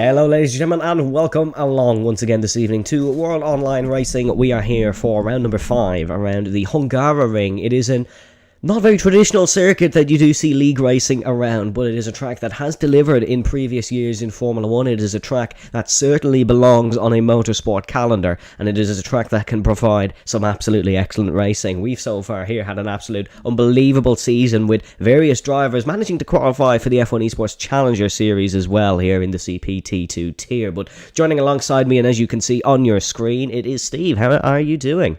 Hello ladies and gentlemen, and welcome along once again this evening to World Online Racing. We are here for round number 5 around the Hungaroring. It is an not very traditional circuit that you do see league racing around, but it is a track that has delivered in previous years in Formula 1. It is a track that certainly belongs on a motorsport calendar, and it is a track that can provide some absolutely excellent racing. We've so far here had an absolute unbelievable season with various drivers managing to qualify for the F1 Esports Challenger Series as well here in the CPT2 tier. But joining alongside me, and as you can see on your screen, it is Steve. How are you doing?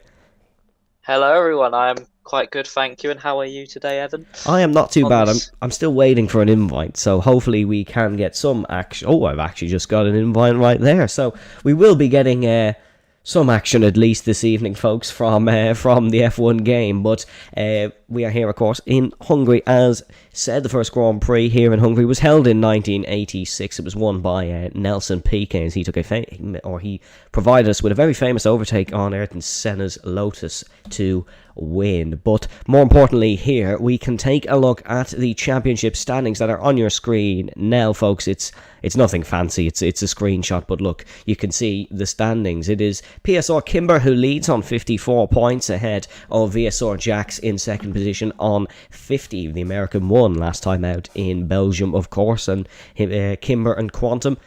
Hello everyone, I'm quite good, thank you, and how are you today, Evan? I am not too bad. I'm still waiting for an invite, so hopefully we can get some action. Oh, I've actually just got an invite right there, so we will be getting some action at least this evening, folks, from the F1 game. But we are here, of course, in Hungary. As said, the first Grand Prix here in Hungary was held in 1986. It was won by Nelson Piquet, as he took he provided us with a very famous overtake on Ayrton Senna's Lotus to win. But more importantly, here we can take a look at the championship standings that are on your screen now, folks. It's nothing fancy. It's a screenshot, but look, you can see the standings. It is PSR Kimber who leads on 54 points ahead of VSR Jax in second position on 50. The American won last time out in Belgium, of course, and Kimber and Quantum,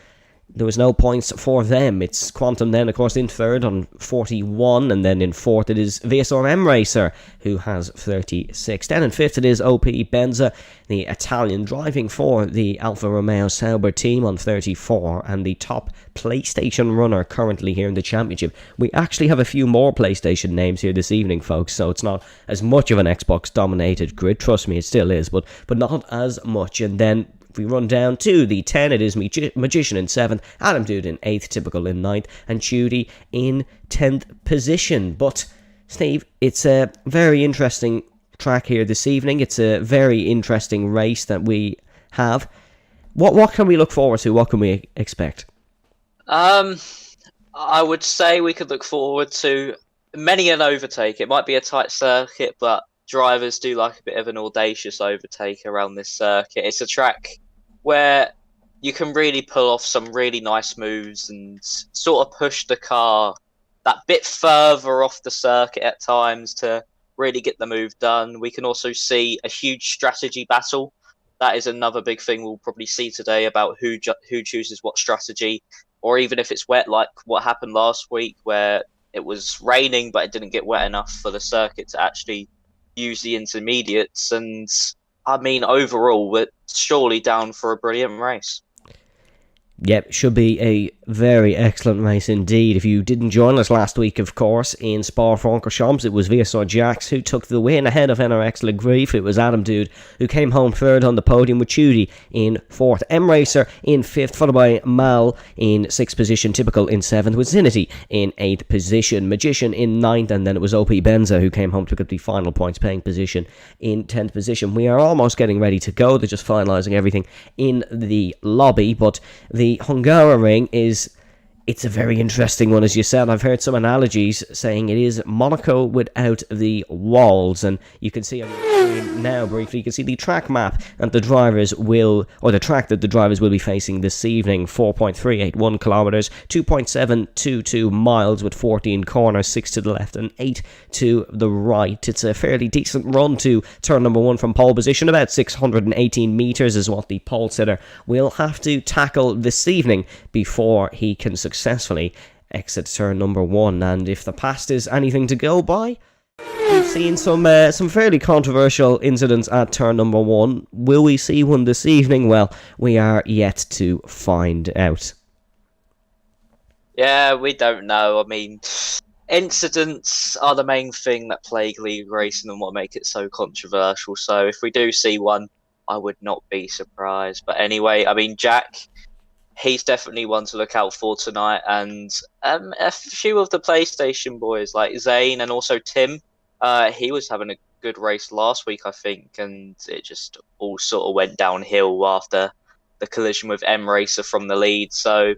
there was no points for them. It's Quantum then, of course, in third on 41, and then in fourth it is VSR M Racer, who has 36. Then in fifth it is OP Benza, the Italian, driving for the Alfa Romeo Sauber team on 34, and the top PlayStation runner currently here in the championship. We actually have a few more PlayStation names here this evening, folks, so it's not as much of an Xbox-dominated grid. Trust me, it still is, but not as much. And then if we run down to the 10, it is Magician in 7th, Adam Dude in 8th, Typical in 9th, and Judy in 10th position. But, Steve, it's a very interesting track here this evening. It's a very interesting race that we have. What can we look forward to? What can we expect? I would say we could look forward to many an overtake. It might be a tight circuit, but drivers do like a bit of an audacious overtake around this circuit. It's a track where you can really pull off some really nice moves and sort of push the car that bit further off the circuit at times to really get the move done. We can also see a huge strategy battle. That is another big thing we'll probably see today about who chooses what strategy, or even if it's wet, like what happened last week where it was raining but it didn't get wet enough for the circuit to actually use the intermediates. And I mean, overall, we're surely down for a brilliant race. Yep, should be a very excellent race indeed. If you didn't join us last week, of course, in Spa-Francorchamps, it was VSR Jax who took the win ahead of NRX Le Grief. It was Adam Dude who came home third on the podium, with Chudy in 4th, M Racer in 5th, followed by Mal in 6th position, Typical in 7th, with Zinity in 8th position, Magician in 9th, and then it was OP Benza who came home to get the final points paying position in 10th position. We are almost getting ready to go. They're just finalising everything in the lobby, but the Hungaroring it's a very interesting one, as you said. I've heard some analogies saying it is Monaco without the walls, and you can see on the screen now briefly, you can see the track map and the track that the drivers will be facing this evening. 4.381 kilometers, 2.722 miles with 14 corners, 6 to the left and 8 to the right. It's a fairly decent run to turn number 1 from pole position. About 618 meters is what the pole sitter will have to tackle this evening before he can successfully exit turn number 1. And if the past is anything to go by, we've seen some fairly controversial incidents at turn number 1. Will we see one this evening? Well, we are yet to find out. Yeah, we don't know. I mean, incidents are the main thing that plague league racing and what make it so controversial. So if we do see one, I would not be surprised. But anyway, I mean, Jack, he's definitely one to look out for tonight, and a few of the PlayStation boys like Zane and also Tim. He was having a good race last week, I think, and it just all sort of went downhill after the collision with M Racer from the lead. So,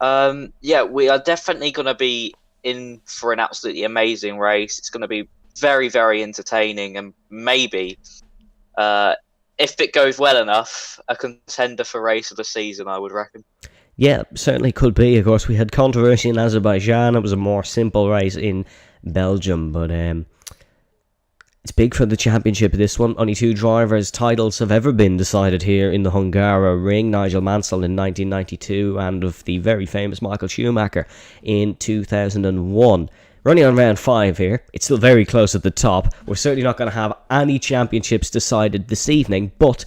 yeah, we are definitely going to be in for an absolutely amazing race. It's going to be very, very entertaining, and maybe if it goes well enough, a contender for race of the season, I would reckon. Yeah, certainly could be. Of course, we had controversy in Azerbaijan. It was a more simple race in Belgium, but it's big for the championship, this one. Only 2 drivers' titles have ever been decided here in the Hungary ring. Nigel Mansell in 1992 and of the very famous Michael Schumacher in 2001. We're only on round 5 here. It's still very close at the top. We're certainly not going to have any championships decided this evening, but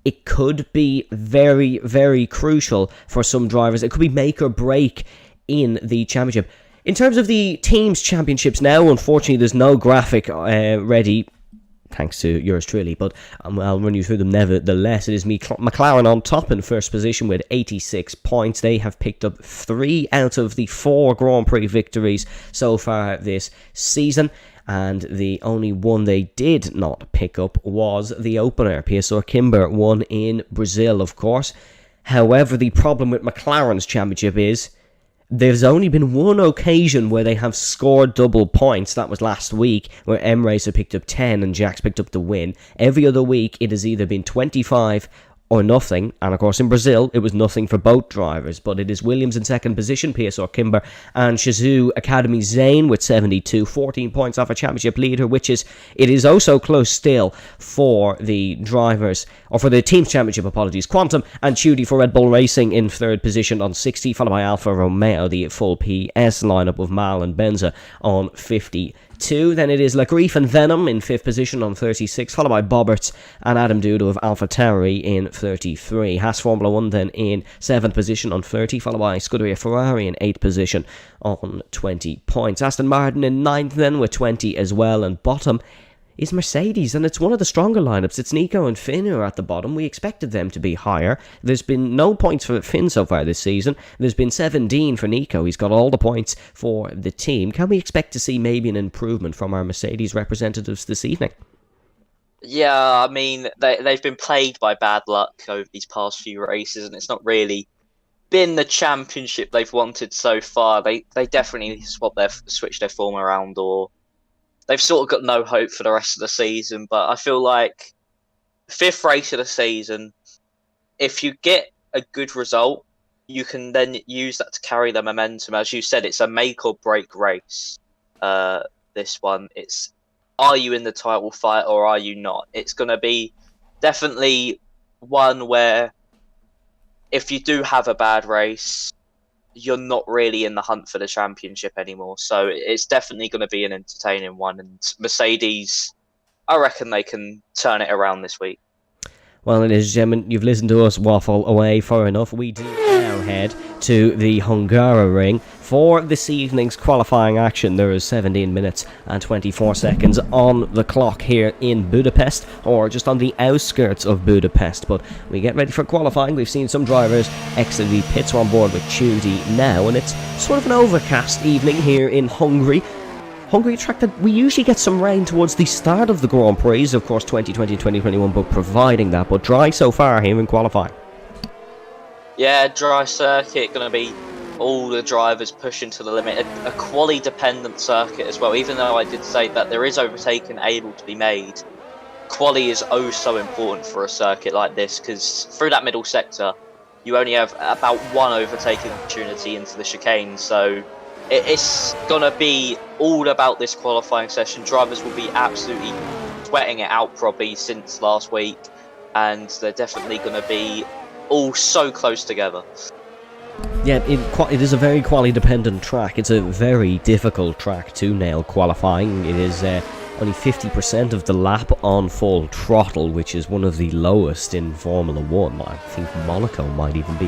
it could be very, very crucial for some drivers. It could be make or break in the championship. In terms of the teams' championships now, unfortunately, there's no graphic ready, thanks to yours truly, but I'll run you through them nevertheless. It is McLaren on top in first position with 86 points. They have picked up 3 out of the 4 Grand Prix victories so far this season, and the only one they did not pick up was the opener. PSR Kimber won in Brazil, of course. However, the problem with McLaren's championship is there's only been one occasion where they have scored double points. That was last week, where M Racer picked up 10 and Jax picked up the win. Every other week, it has either been 25 or nothing, and of course in Brazil it was nothing for both drivers, but it is Williams in second position, PSR Kimber and Shazoo Academy Zane with 72, 14 points off a championship leader, which is, it is also close still for the drivers, or for the team's championship, apologies. Quantum and Tudy for Red Bull Racing in third position on 60, followed by Alfa Romeo, the full PS lineup of Mal and Benza on 52. Then it is Lagriff and Venom in 5th position on 36, followed by Bobberts and Adam Duda of AlphaTauri in 33. Haas Formula 1 then in 7th position on 30, followed by Scuderia Ferrari in 8th position on 20 points. Aston Martin in 9th then with 20 as well, and bottom is Mercedes, and it's one of the stronger lineups. It's Nico and Finn who are at the bottom. We expected them to be higher. There's been no points for Finn so far this season. There's been 17 for Nico. He's got all the points for the team. Can we expect to see maybe an improvement from our Mercedes representatives this evening? Yeah, I mean, they've been plagued by bad luck over these past few races, and it's not really been the championship they've wanted so far. They definitely switched their form around, or they've sort of got no hope for the rest of the season. But I feel like 5th race of the season, if you get a good result, you can then use that to carry the momentum. As you said, it's a make or break race. This one, it's, are you in the title fight or are you not? It's going to be definitely one where if you do have a bad race, you're not really in the hunt for the championship anymore. So it's definitely going to be an entertaining one. And Mercedes, I reckon they can turn it around this week. Well, ladies and gentlemen, you've listened to us waffle away for enough. We do now head to the Hungary ring for this evening's qualifying action. There is 17 minutes and 24 seconds on the clock here in Budapest, or just on the outskirts of Budapest. But we get ready for qualifying. We've seen some drivers exit the pits. We're on board with Tudy now, and it's sort of an overcast evening here in Hungary. Hungary, a track that we usually get some rain towards the start of the Grand Prix, of course 2020, 2021, but providing that, but dry so far here in qualifying. Yeah, dry circuit, going to be all the drivers pushing to the limit. A quali-dependent circuit as well, even though I did say that there is overtaking able to be made. Quali is oh so important for a circuit like this, because through that middle sector, you only have about one overtaking opportunity into the chicane, so it's going to be all about this qualifying session. Drivers will be absolutely sweating it out probably since last week, and they're definitely going to be all so close together. Yeah, it is a very quali-dependent track. It's a very difficult track to nail qualifying. It is only 50% of the lap on full throttle, which is one of the lowest in Formula 1. I think Monaco might even be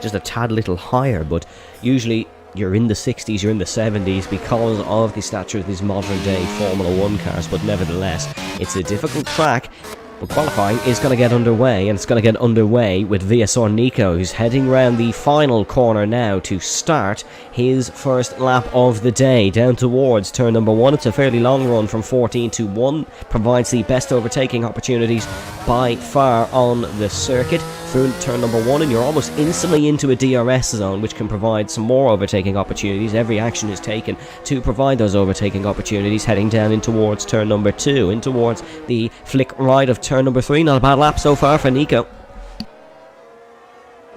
just a tad little higher, but usually you're in the 60s, you're in the 70s because of the stature of these modern day Formula 1 cars, but nevertheless, it's a difficult track. But qualifying is going to get underway, and it's going to get underway with VSR Nico, who's heading round the final corner now to start his first lap of the day, down towards turn number 1. It's a fairly long run from 14 to 1, provides the best overtaking opportunities by far on the circuit through turn number 1, and you're almost instantly into a DRS zone, which can provide some more overtaking opportunities. Every action is taken to provide those overtaking opportunities, heading down in towards turn number 2, in towards the flick right of turn number 3. Not a bad lap so far for Nico.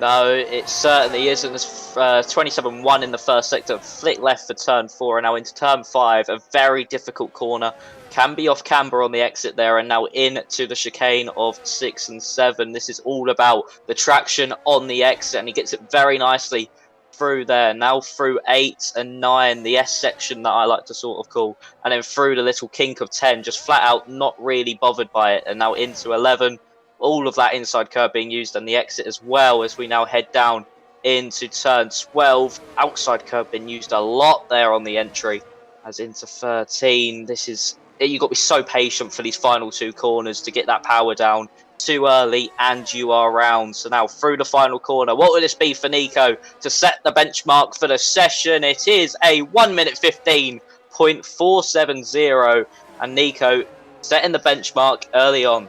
No, it certainly isn't. There's 27-1 in the first sector. Flick left for turn 4 and now into turn 5. A very difficult corner. Can be off camber on the exit there and now into the chicane of 6 and 7. This is all about the traction on the exit and he gets it very nicely through there. Now through 8 and 9, the S section that I like to sort of call. And then through the little kink of 10, just flat out not really bothered by it. And now into 11. All of that inside curve being used and the exit as well as we now head down into turn 12. Outside curve being used a lot there on the entry as into 13. This is, you've got to be so patient for these final 2 corners to get that power down too early and you are round. So now through the final corner, what will this be for Nico to set the benchmark for the session? It is a 1 minute 15.470 and Nico setting the benchmark early on.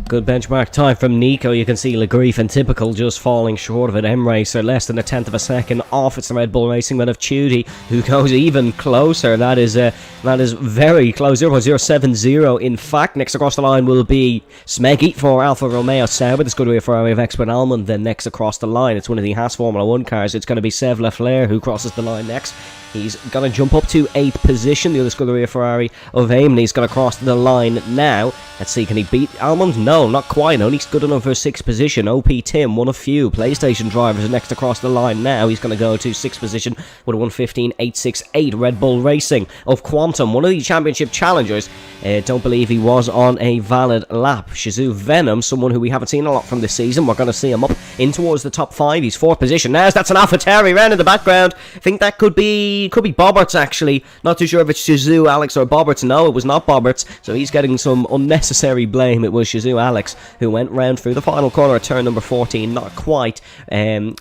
Good benchmark time from Nico. You can see Legrief and Typical just falling short of it. M-Racer less than a tenth of a second off. It's the Red Bull Racing men of Tudy who goes even closer. That is very close. 0.070. In fact, next across the line will be Smeggy for Alfa Romeo Sauber. The Scuderia Ferrari of Expert Almond. Then next across the line, it's one of the Haas Formula 1 cars. It's going to be Sev Leflair who crosses the line next. He's going to jump up to 8th position. The other Scuderia Ferrari of Eamon. He's going to cross the line now. Let's see, can he beat Almond? No, not quite. Only good enough for 6th position. OP Tim, one of few PlayStation drivers, next across the line now. He's going to go to 6th position with a 1:15.868. Red Bull Racing of Quantum, one of the championship challengers. Don't believe he was on a valid lap. Shizou Venom, someone who we haven't seen a lot from this season. We're going to see him up in towards the top 5. He's 4th position now. That's an AlphaTauri round in the background. I think that could be Bobberts, actually. Not too sure if it's Shizou Alex or Bobberts. No, it was not Bobberts. So he's getting some unnecessary blame. It was Shizou Alex who went round through the final corner at turn number 14. Not quite redoing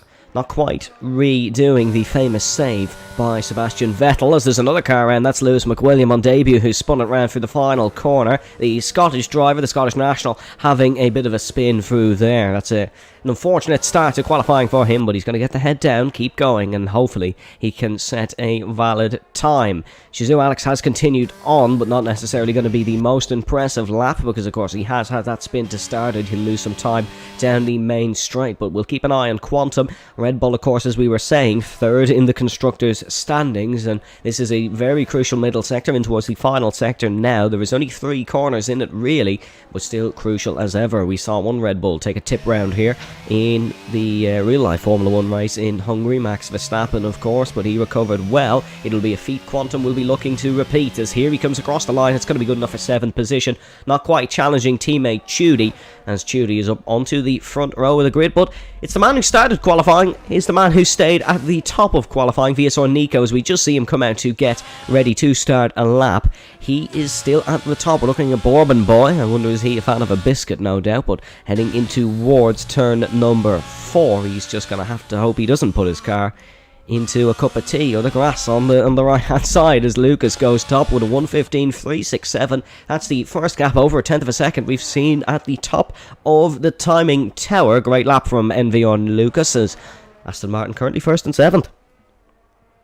the famous save by Sebastian Vettel, as there's another car around. That's Lewis McWilliam on debut, who spun it round through the final corner. The Scottish driver, the Scottish national, having a bit of a spin through there. That's an unfortunate start to qualifying for him, but he's going to get the head down, keep going, and hopefully he can set a valid time. Shizou Alex has continued on, but not necessarily going to be the most impressive lap, because of course he has had that spin to start it. He'll lose some time down the main straight, but we'll keep an eye on Quantum. Red Bull, of course, as we were saying, 3rd in the constructors' standings, and this is a very crucial middle sector in towards the final sector now. There is only 3 corners in it, really, but still crucial as ever. We saw one Red Bull take a tip round here in the real-life Formula 1 race in Hungary. Max Verstappen, of course, but he recovered well. It'll be a feat Quantum will be looking to repeat, as here he comes across the line. It's going to be good enough for 7th position. Not quite challenging teammate Tudy, as Tudy is up onto the front row of the grid, but it's the man who started qualifying. He's the man who stayed at the top of qualifying. VSR Nico, as we just see him come out to get ready to start a lap. He is still at the top. We're looking at Bourbon Boy. I wonder, is he a fan of a biscuit? No doubt, but heading into towards turn number 4, he's just going to have to hope he doesn't put his car into a cup of tea or the grass on the right hand side, as Lucas goes top with a 1:15.367. That's the first gap over a tenth of a second we've seen at the top of the timing tower. Great lap from Envy on Lucas, as Aston Martin currently 1st and 7th.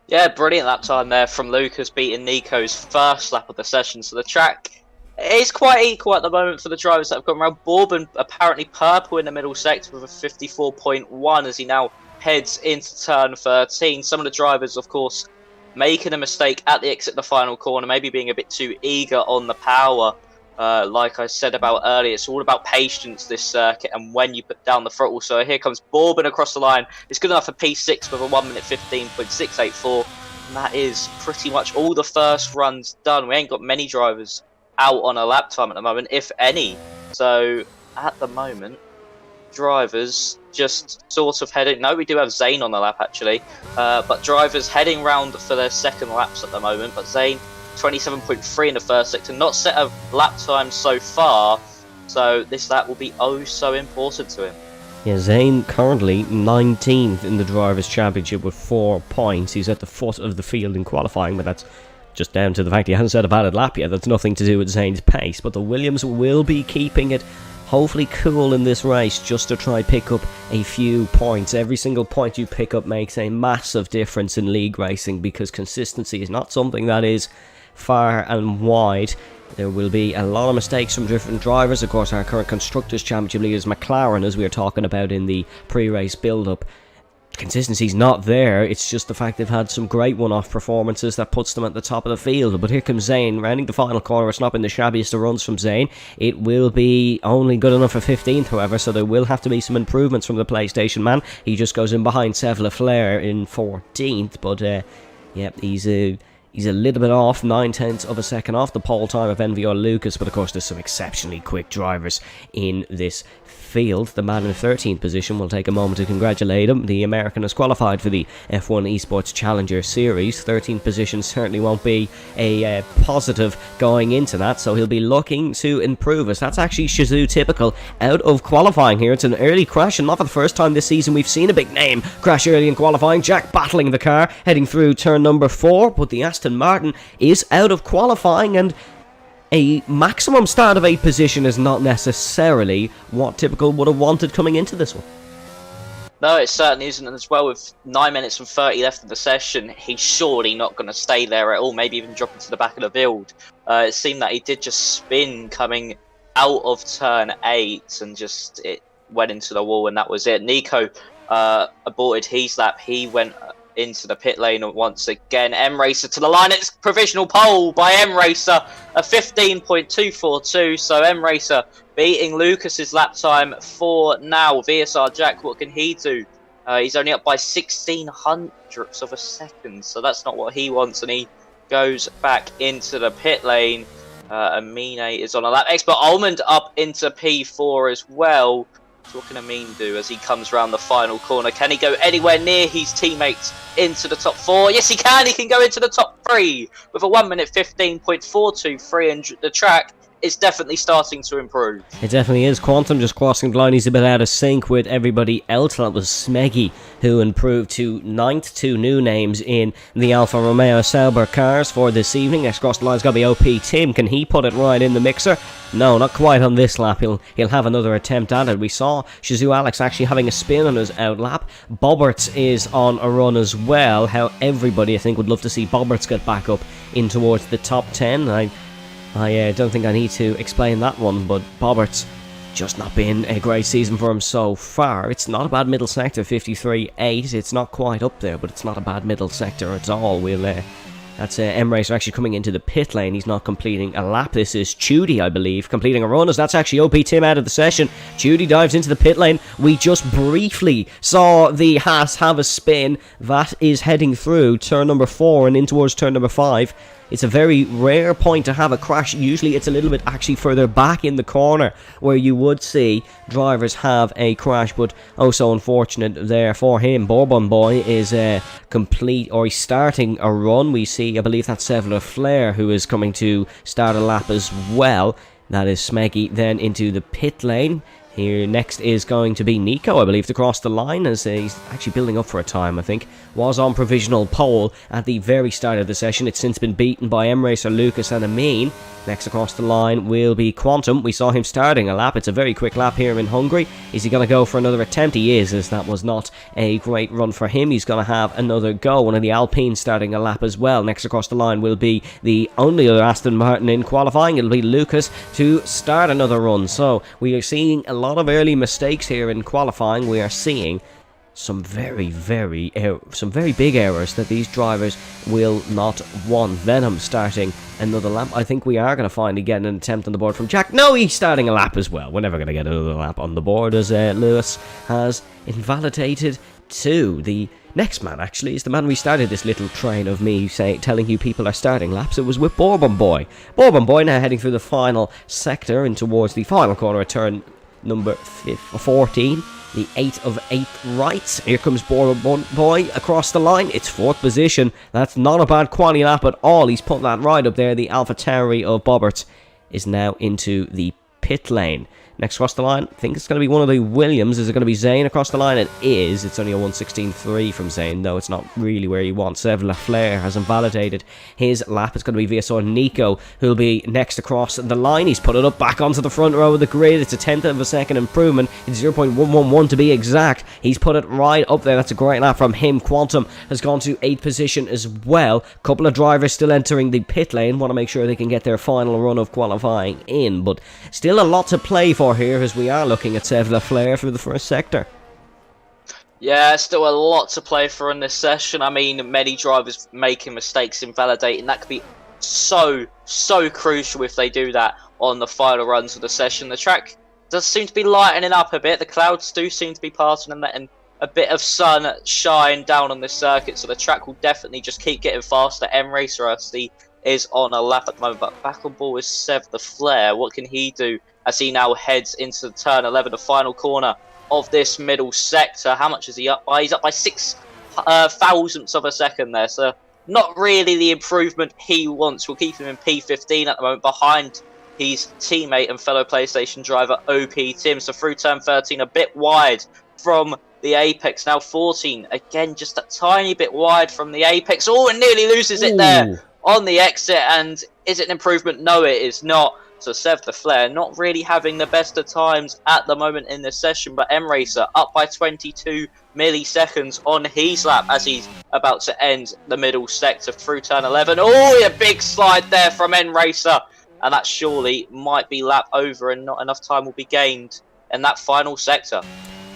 Yeah, brilliant lap time there from Lucas, beating Nico's first lap of the session. So the track is quite equal at the moment for the drivers that have come around. Bourbon apparently purple in the middle sector with a 54.1 as he now heads into turn 13. Some of the drivers, of course, making a mistake at the exit of the final corner, maybe being a bit too eager on the power. Like I said about earlier, it's all about patience, this circuit, and when you put down the throttle. So here comes Bourbon across the line. It's good enough for P6 with a 1:15.684. And that is pretty much all the first runs done. We ain't got many drivers out on a lap time at the moment, if any. So at the moment, drivers just sort of heading. No, we do have Zane on the lap actually, but drivers heading round for their second laps at the moment. But Zane 27.3 in the first sector, not set a lap time so far, so this lap will be oh so important to him. Yeah, Zane currently 19th in the Drivers' Championship with 4 points. He's at the foot of the field in qualifying, but that's just down to the fact he hasn't set a valid lap yet. That's nothing to do with Zane's pace, but the Williams will be keeping it hopefully cool in this race, just to try pick up a few points. Every single point you pick up makes a massive difference in league racing, because consistency is not something that is far and wide. There will be a lot of mistakes from different drivers. Of course, our current Constructors' Championship leader is McLaren, as we were talking about in the pre-race build-up. Consistency's not there. It's just the fact they've had some great one-off performances that puts them at the top of the field. But here comes Zayn, rounding the final corner. It's not been the shabbiest of runs from Zayn. It will be only good enough for 15th, however, so there will have to be some improvements from the PlayStation man. He just goes in behind Seth Leclerc in 14th, but yeah, he's a little bit off, 9/10 of a second off the pole time of Envy or Lucas, but of course there's some exceptionally quick drivers in this field. The man in 13th position, will take a moment to congratulate him. The American has qualified for the F1 Esports Challenger Series. 13th position certainly won't be a positive going into that, so he'll be looking to improve us. That's actually Shizou typical out of qualifying here. It's an early crash, and not for the first time this season we've seen a big name crash early in qualifying. Jack battling the car, heading through turn number 4, but the Aston Martin is out of qualifying, and a maximum start of 8th position is not necessarily what Typical would have wanted coming into this one. No, it certainly isn't, and as well, with 9 minutes and 30 left of the session, he's surely not going to stay there at all, maybe even drop into the back of the build. It seemed that he did just spin coming out of turn 8 and just it went into the wall, and that was it. Nico aborted his lap. He went into the pit lane once again. M-Racer to the line. It's provisional pole by M-Racer, a 15.242. So M-Racer beating Lucas's lap time for now. VSR Jack, what can he do? He's only up by 16 hundredths of a second, so that's not what he wants, and he goes back into the pit lane. Amine is on a lap. Expert Almond up into P4 as well. So what can Amin do as he comes round the final corner? Can he go anywhere near his teammates into the top 4? Yes, he can. He can go into the top 3 with a 1 minute 15.423, and the track is definitely starting to improve. It definitely is. Quantum just crossing the line. He's a bit out of sync with everybody else. That was Smeggy, who improved to 9th. 2 new names in the Alfa Romeo Sauber cars for this evening. Next across the line's got to be OP Tim. Can he put it right in the mixer? No, not quite on this lap. He'll have another attempt at it. We saw Shizou Alex actually having a spin on his out lap. Bobberts is on a run as well. How everybody, I think, would love to see Bobberts get back up in towards the top 10. I don't think I need to explain that one, but Bobbert's just not been a great season for him so far. It's not a bad middle sector, 53.8. It's not quite up there, but it's not a bad middle sector at all. That's M-Racer actually coming into the pit lane. He's not completing a lap. This is Chudy, I believe, completing a run, as that's actually OP Tim out of the session. Chudy dives into the pit lane. We just briefly saw the Haas have a spin. That is heading through turn number 4 and in towards turn number 5. It's a very rare point to have a crash. Usually it's a little bit actually further back in the corner where you would see drivers have a crash, but oh so unfortunate there for him. Bourbon Boy is he's starting a run. We see, I believe that's Seth Leclerc who is coming to start a lap as well. That is Smeggy then into the pit lane. Here next is going to be Nico, I believe, to cross the line, as he's actually building up for a time, I think. Was on provisional pole at the very start of the session. It's since been beaten by M-Racer, Lucas and Amin. Next across the line will be Quantum. We saw him starting a lap. It's a very quick lap here in Hungary. Is he going to go for another attempt? He is, as that was not a great run for him. He's going to have another go. One of the Alpines starting a lap as well. Next across the line will be the only other Aston Martin in qualifying. It'll be Lucas to start another run. So we are seeing a lot of early mistakes here in qualifying. We are seeing some very big errors that these drivers will not want. Venom starting another lap. I think we are going to finally get an attempt on the board from Jack. No, he's starting a lap as well. We're never going to get another lap on the board, as Lewis has invalidated 2. The next man, actually, is the man we started this little train of me telling you people are starting laps. It was with Bourbon Boy. Bourbon Boy now heading through the final sector and towards the final corner of turn number 14. The 8 of 8 rights. Here comes Bourbon Boy across the line. It's 4th position. That's not a bad quality lap at all. He's put that right up there. The Alpha Tauri of Bobberts is now into the pit lane. Next across the line, I think it's going to be one of the Williams. Is it going to be Zane across the line? It is. It's only a 1:16.3 from Zane, though it's not really where he wants. Sev Lafleur has invalidated his lap. It's going to be VSR Nico who'll be next across the line. He's put it up back onto the front row of the grid. It's a tenth of a second improvement. It's 0.111 to be exact. He's put it right up there. That's a great lap from him. Quantum has gone to 8th position as well. Couple of drivers still entering the pit lane. Want to make sure they can get their final run of qualifying in, but still a lot to play for here as we are looking at Sev Lafleur for the first sector. Yeah, still a lot to play for in this session. I mean, many drivers making mistakes, invalidating. That could be so crucial if they do that on the final runs of the session. The track does seem to be lightening up a bit. The clouds do seem to be parting and letting a bit of sun shine down on this circuit, so the track will definitely just keep getting faster. M-Racer, I see, is on a lap at the moment, but back on board is Sev Lafleur. What can he do as he now heads into turn 11, the final corner of this middle sector? How much is he up by? He's up by 6 thousandths of a second there, so not really the improvement he wants. We'll keep him in P15 at the moment, behind his teammate and fellow PlayStation driver OP Tim. So through turn 13, a bit wide from the apex. Now 14, again just a tiny bit wide from the apex. Oh, and nearly loses it there on the exit. And is it an improvement? No, it is not. So Sev Lafleur not really having the best of times at the moment in this session, but M-Racer up by 22 milliseconds on his lap as he's about to end the middle sector through turn 11. Oh, a big slide there from M-Racer, and that surely might be lap over and not enough time will be gained in that final sector.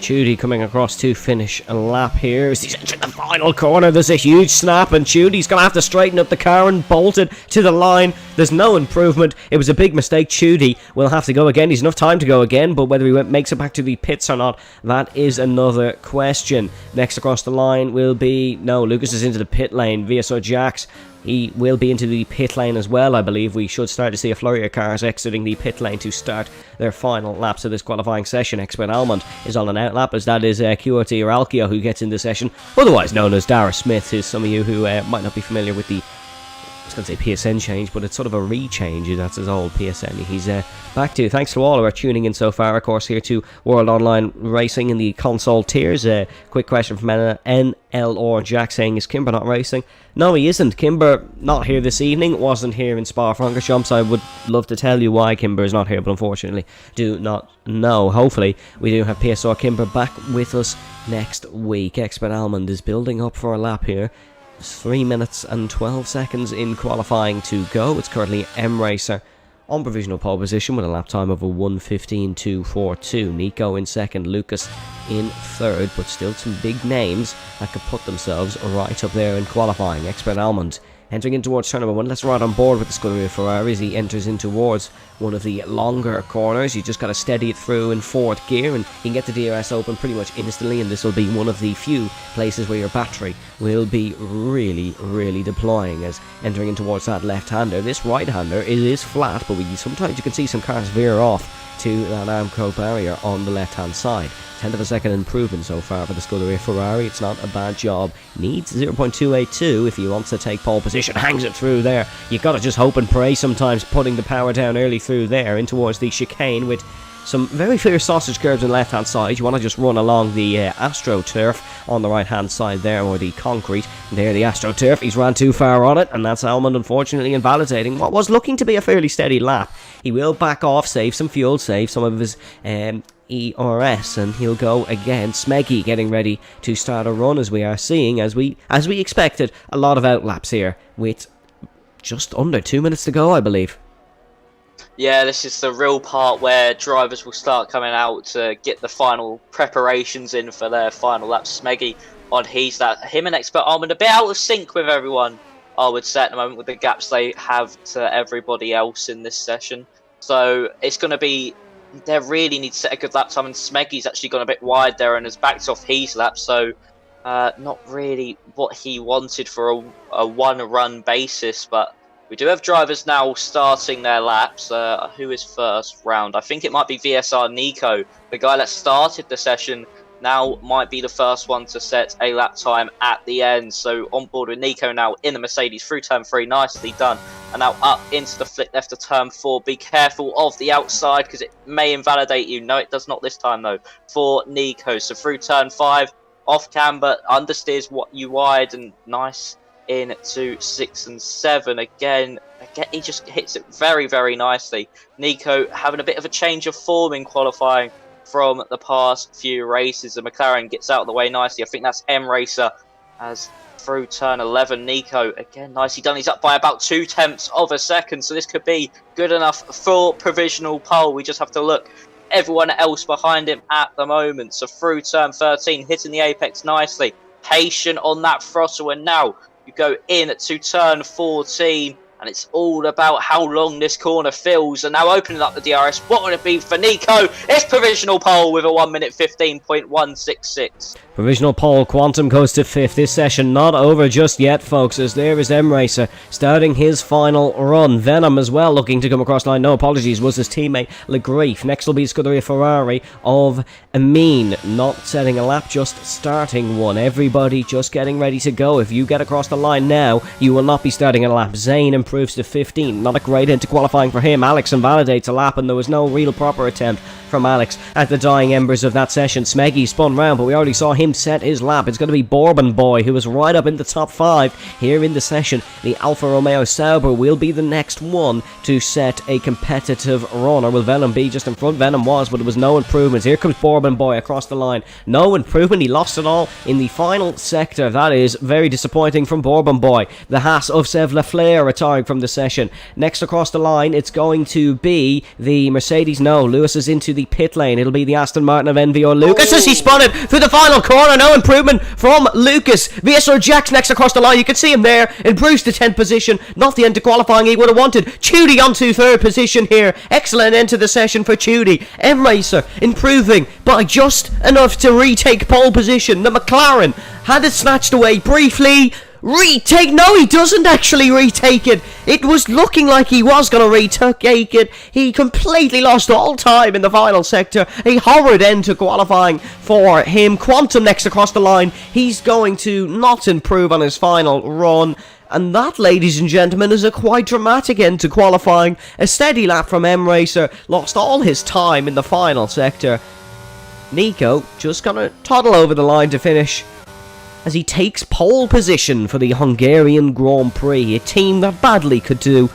Chudy coming across to finish a lap here as he's entering the final corner. There's a huge snap and Chudy's going to have to straighten up the car and bolt it to the line. There's no improvement. It was a big mistake. Chudy will have to go again. He's enough time to go again, but whether he makes it back to the pits or not, that is another question. Next across the line will be... No, Lucas is into the pit lane. VSO Jax, he will be into the pit lane as well, I believe. We should start to see a flurry of cars exiting the pit lane to start their final laps of this qualifying session. Expert Almond is on an outlap, as that is QRT Aralkio who gets in the session, otherwise known as Dara Smith, is some of you who might not be familiar with the, I was going to say PSN change, but it's sort of a re-change. That's his old PSN. He's back to. Thanks to all who are tuning in so far, of course, here to World Online Racing in the console tiers. Quick question from NLR Jack saying, is Kimber not racing? No, he isn't. Kimber not here this evening. Wasn't here in Spa-Francorchamps. I would love to tell you why Kimber is not here, but unfortunately do not know. Hopefully we do have PSR Kimber back with us next week. Expert Almond is building up for a lap here. 3 minutes and 12 seconds in qualifying to go. It's currently M-Racer on provisional pole position with a lap time of a 1:15.242. Nico in second, Lucas in third, but still some big names that could put themselves right up there in qualifying. Expert Almond entering in towards turn number 1. Let's ride on board with the Scuderia Ferrari as he enters in towards one of the longer corners. You just got to steady it through in fourth gear and you can get the DRS open pretty much instantly, and this will be one of the few places where your battery will be really deploying as entering in towards that left-hander. This right-hander, it is flat, but sometimes you can see some cars veer off to that Armco barrier on the left-hand side. 10th of a second improvement so far for the Scuderia Ferrari. It's not a bad job. Needs 0.282 if he wants to take pole position. Hangs it through there. You've got to just hope and pray sometimes, putting the power down early through there in towards the chicane with some very fierce sausage curves on the left hand side. You want to just run along the AstroTurf on the right hand side there, or the concrete. There, the AstroTurf. He's ran too far on it, and that's Almond unfortunately invalidating what was looking to be a fairly steady lap. He will back off, save some fuel, save some of his ERS, and he'll go again. Smeggy getting ready to start a run, as we are seeing, as we expected, a lot of outlaps here with just under 2 minutes to go, I believe. Yeah, this is the real part where drivers will start coming out to get the final preparations in for their final lap. Smeggy on him and Expert Almond a bit out of sync with everyone, I would say, at the moment, with the gaps they have to everybody else in this session. So it's going to be, they really need to set a good lap time, and Smeggy's actually gone a bit wide there and has backed off his lap, so not really what he wanted for a one-run basis. But we do have drivers now starting their laps. Who is first round? I think it might be VSR Nico, the guy that started the session now might be the first one to set a lap time at the end. So on board with Nico now in the Mercedes through turn 3, nicely done. And now up into the flick left of turn 4. Be careful of the outside because it may invalidate you. No, it does not this time though for Nico. So through turn 5, off camber, understeers what you wide and nice into 6 and 7. Again, he just hits it very, very nicely. Nico having a bit of a change of form in qualifying from the past few races. The McLaren gets out of the way nicely. I think that's M Racer as through turn 11. Nico, again, nicely done. He's up by about 0.2 of a second. So this could be good enough for provisional pole. We just have to look everyone else behind him at the moment. So through turn 13, hitting the apex nicely. Patient on that throttle. And now you go in to turn 14. And it's all about how long this corner fills. And now opening up the DRS, what would it be for Nico? It's provisional pole with a 1 minute 15.166. Provisional pole, Quantum goes to 5th. This session not over just yet, folks, as there is M Racer starting his final run. Venom as well looking to come across line. No apologies, was his teammate Legrief. Next will be Scuderia Ferrari of Amin. Not setting a lap, just starting one. Everybody just getting ready to go. If you get across the line now, you will not be starting a lap. Zane improves to 15. Not a great end to qualifying for him. Alex invalidates a lap, and there was no real proper attempt from Alex at the dying embers of that session. Smeggy spun round, but we already saw him set his lap. It's going to be Bourbon Boy, who was right up in the top 5 here in the session. The Alfa Romeo Sauber will be the next one to set a competitive run. Or will Venom be just in front? Venom was, but there was no improvements. Here comes Bourbon Boy across the line. No improvement. He lost it all in the final sector. That is very disappointing from Bourbon Boy. The Haas of Sev Lafleur retiring from the session. Next across the line, it's going to be the Mercedes. No, Lewis is into the pit lane. It'll be the Aston Martin of Envy or Lucas as he spun it through the final corner. No improvement from Lucas. VSR Jack's next across the line. You can see him there. Improves to 10th position. Not the end to qualifying he would have wanted. Chudy onto 3rd position here. Excellent end to the session for Chudy. M Racer improving by just enough to retake pole position. The McLaren had it snatched away briefly. Retake? No, he doesn't actually retake it. It was looking like he was going to retake it. He completely lost all time in the final sector. A horrid end to qualifying for him. Quantum next across the line. He's going to not improve on his final run. And that, ladies and gentlemen, is a quite dramatic end to qualifying. A steady lap from M Racer. Lost all his time in the final sector. Nico just going to toddle over the line to finish as he takes pole position for the Hungarian Grand Prix. A team that badly could do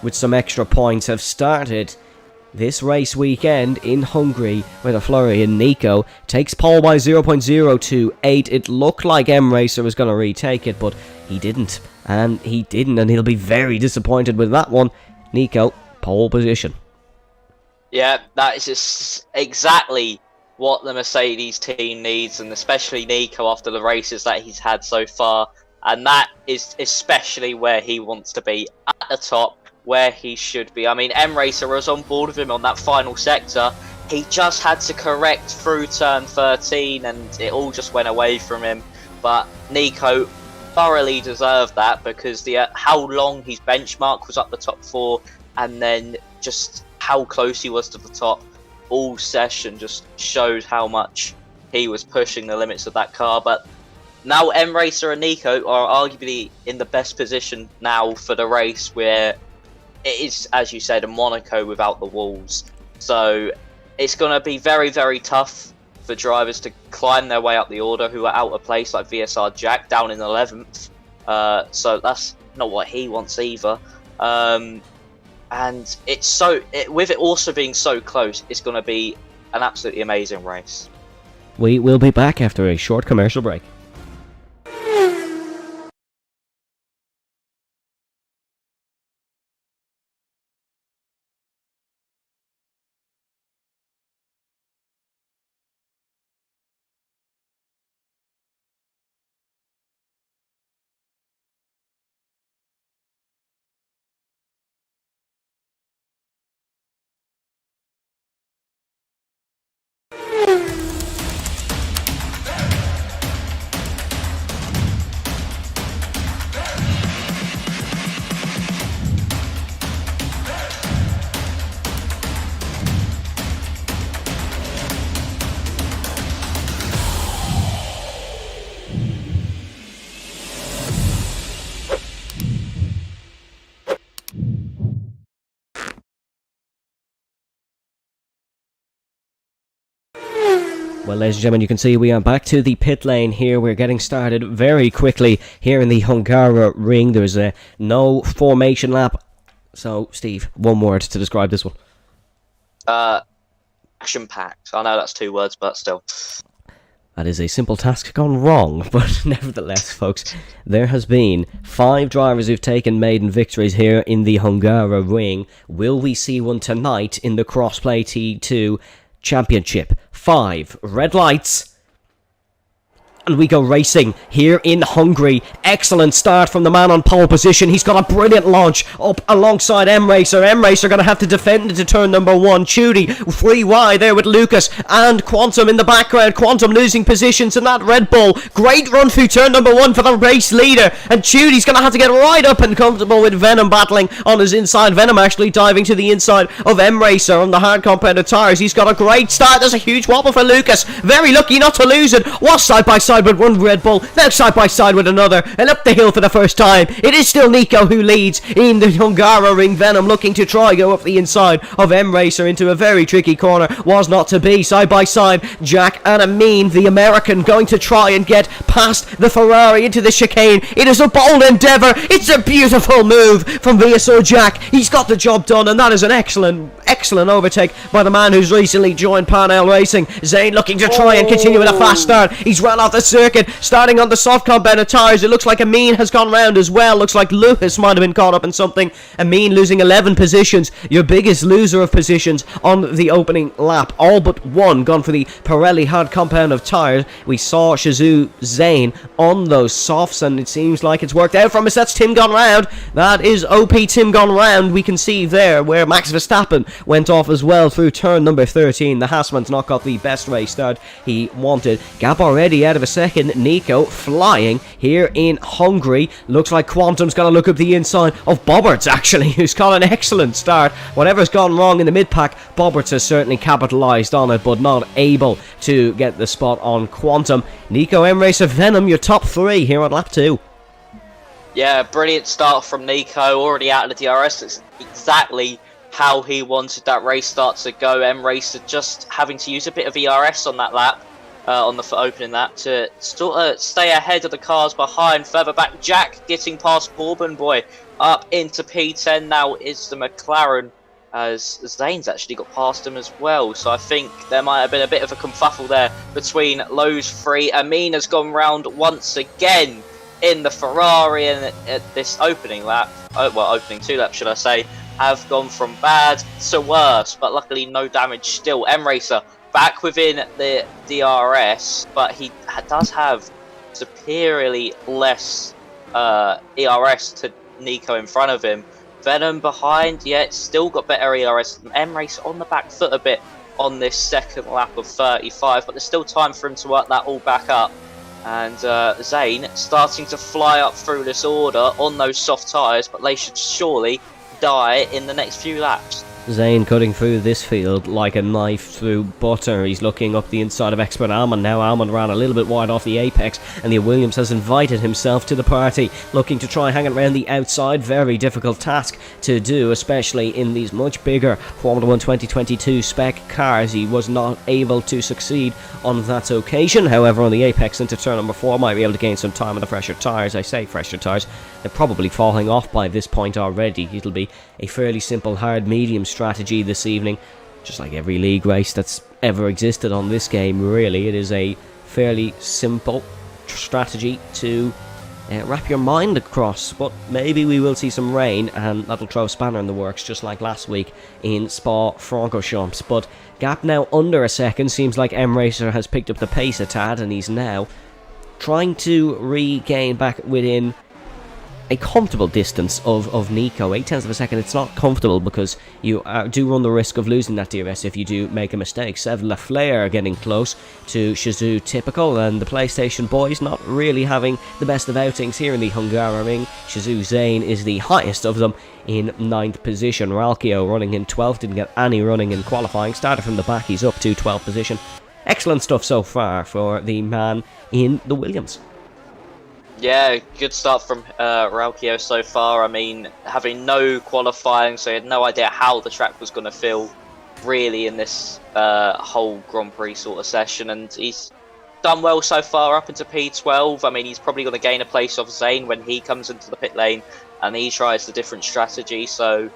with some extra points have started this race weekend in Hungary with a flurry, and Nico takes pole by 0.028. It looked like M Racer was going to retake it, but he didn't, and he'll be very disappointed with that one. Nico, pole position. Yeah, that is just exactly what the Mercedes team needs, and especially Nico after the races that he's had so far. And that is especially where he wants to be, at the top, where he should be. I mean, M Racer was on board with him on that final sector. He just had to correct through turn 13 and it all just went away from him. But Nico thoroughly deserved that, because how long his benchmark was up the top 4, and then just how close he was to the top all session just showed how much he was pushing the limits of that car. But now M Racer and Nico are arguably in the best position now for the race, where it is, as you said, a Monaco without the walls. So it's going to be very, very tough for drivers to climb their way up the order who are out of place, like VSR Jack down in 11th. So that's not what he wants either. And with it also being so close, it's going to be an absolutely amazing race. We will be back after a short commercial break. Well, ladies and gentlemen, you can see we are back to the pit lane here. We're getting started very quickly here in the Hungary ring. There's no formation lap. So, Steve, one word to describe this one. Action-packed. I know that's 2 words, but still. That is a simple task gone wrong, but nevertheless, folks, there has been 5 drivers who've taken maiden victories here in the Hungary ring. Will we see one tonight in the Crossplay T2 Championship? 5 red lights. And we go racing here in Hungary. Excellent start from the man on pole position. He's got a brilliant launch up alongside M-Racer. M-Racer going to have to defend into turn number 1. Chudy free wide there with Lucas and Quantum in the background. Quantum losing positions in that Red Bull. Great run through turn number 1 for the race leader. And Chudy's going to have to get right up and comfortable with Venom battling on his inside. Venom actually diving to the inside of M-Racer on the hard compounded tyres. He's got a great start. There's a huge wobble for Lucas. Very lucky not to lose it. Was side by side with one Red Bull, now side by side with another, and up the hill for the first time. It is still Nico who leads in the Hungary ring. Venom looking to try go up the inside of M-Racer into a very tricky corner. Was not to be. Side by side, Jack and Amin, the American, going to try and get past the Ferrari into the chicane. It is a bold endeavour. It's a beautiful move from VSO Jack. He's got the job done, and that is an excellent overtake by the man who's recently joined Parnell Racing. Zane looking to try and continue with a fast start. He's well off the circuit, starting on the soft compounded tyres. It looks like Amin has gone round as well. Looks like Lewis might have been caught up in something. Amin losing 11 positions, your biggest loser of positions on the opening lap. All but one gone for the Pirelli hard compound of tyres. We saw Shizou Zane on those softs, and it seems like it's worked out from us. That's Tim gone round. That is OP Tim gone round. We can see there where Max Verstappen went off as well through turn number 13. The Haasman's not got the best race start he wanted. Gap already out of a second. Nico flying here in Hungary. Looks like Quantum's going to look up the inside of Bobberts, actually, who's got an excellent start. Whatever's gone wrong in the mid-pack, Bobberts has certainly capitalised on it, but not able to get the spot on Quantum. Nico, M-Racer, Venom, your top 3 here on lap 2. Yeah, brilliant start from Nico, already out of the DRS. It's exactly how he wanted that race start to go. M-Racer just having to use a bit of ERS on that lap. On the opening that to sort of stay ahead of the cars behind. Further back, Jack getting past Bourbon Boy up into P10. Now is the McLaren, as Zane's actually got past him as well. So I think there might have been a bit of a kerfuffle there between those 3. Amin has gone round once again in the Ferrari, and at this opening lap, opening 2 laps should I say, have gone from bad to worse, but luckily no damage still. M-Racer back within the DRS, but he does have superiorly less ERS to Nico in front of him. Venom behind, yet still got better ERS. M-Race on the back foot a bit on this second lap of 35, but there's still time for him to work that all back up. And Zane starting to fly up through this order on those soft tyres, but they should surely die in the next few laps. Zane cutting through this field like a knife through butter. He's looking up the inside of Expert Almond. Now Almond ran a little bit wide off the apex, and the Williams has invited himself to the party, looking to try hanging around the outside. Very difficult task to do, especially in these much bigger Formula 1 2022 spec cars. He was not able to succeed on that occasion. However, on the apex into turn number 4, might be able to gain some time on the fresher tyres. I say fresher tyres, they're probably falling off by this point already. It'll be a fairly simple hard medium strategy this evening, just like every league race that's ever existed on this game. Really, it is a fairly simple strategy to wrap your mind across, but maybe we will see some rain, and that'll throw a spanner in the works, just like last week in Spa-Francorchamps. But gap now under a second. Seems like M-Racer has picked up the pace a tad, and he's now trying to regain back within a comfortable distance of Nico. 0.8 of a second. It's not comfortable because you do run the risk of losing that DRS if you do make a mistake. Sev Lafleur getting close to Shizou Typical, and the PlayStation boys not really having the best of outings here in the Hungary ring. Shizou Zane is the highest of them in 9th position. Ralkio running in 12th, didn't get any running in qualifying. Started from the back, he's up to 12th position. Excellent stuff so far for the man in the Williams. Yeah, good start from Ralkio so far. I mean, having no qualifying, so he had no idea how the track was going to feel really in this whole Grand Prix sort of session, and he's done well so far up into P12. I mean, he's probably going to gain a place off Zane when he comes into the pit lane and he tries the different strategy. So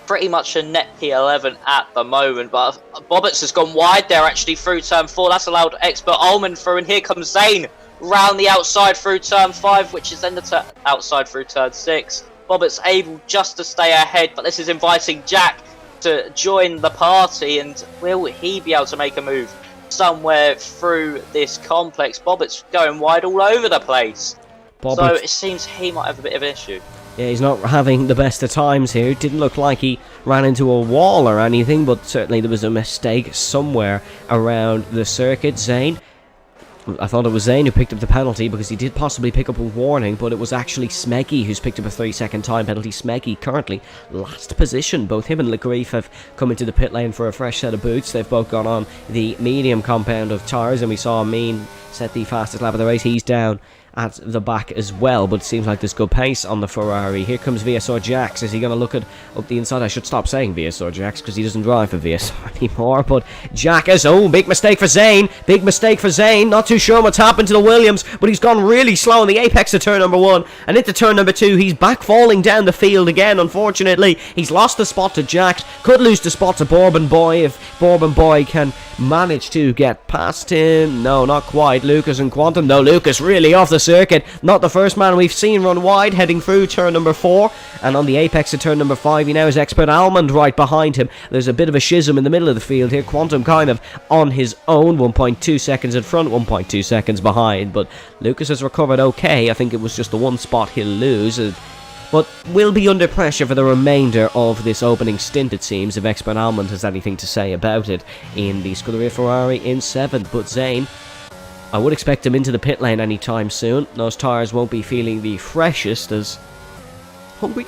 pretty much a net P11 at the moment, but Bobbitts has gone wide there actually through turn 4. That's allowed Expert Ullman through, and here comes Zane round the outside through turn 5, which is then the outside through turn 6. Bobbitts able just to stay ahead, but this is inviting Jack to join the party, and will he be able to make a move somewhere through this complex? Bobbitts going wide all over the place. So it seems he might have a bit of an issue. Yeah, he's not having the best of times here. It didn't look like he ran into a wall or anything, but certainly there was a mistake somewhere around the circuit. Zane, I thought it was Zane who picked up the penalty because he did possibly pick up a warning, but it was actually Smeggy who's picked up a 3-second time penalty. Smeggy currently last position. Both him and Legrif have come into the pit lane for a fresh set of boots. They've both gone on the medium compound of tyres, and we saw Mean set the fastest lap of the race. He's down at the back as well, but it seems like there's good pace on the Ferrari. Here comes VSR Jax. Is he going to look at up the inside? I should stop saying VSR Jax because he doesn't drive for VSR anymore, but Jack is, oh, big mistake for Zane. Big mistake for Zane. Not too sure what's happened to the Williams, but he's gone really slow in the apex of turn number 1, and into turn number 2, he's back falling down the field again. Unfortunately, he's lost the spot to Jax. Could lose the spot to Bourbon Boy if Bourbon Boy can manage to get past him. No, not quite. Lucas and Quantum. No, Lucas really off the circuit. Not the first man we've seen run wide heading through turn number 4, and on the apex of turn number 5 he now has Expert Almond right behind him. There's a bit of a schism in the middle of the field here. Quantum kind of on his own, 1.2 seconds in front, 1.2 seconds behind, but Lucas has recovered okay. I think it was just the one spot he'll lose, but will be under pressure for the remainder of this opening stint, it seems, if Expert Almond has anything to say about it in the Scuderia Ferrari in 7th. But Zane, I would expect him into the pit lane anytime soon. Those tyres won't be feeling the freshest, as Hungary,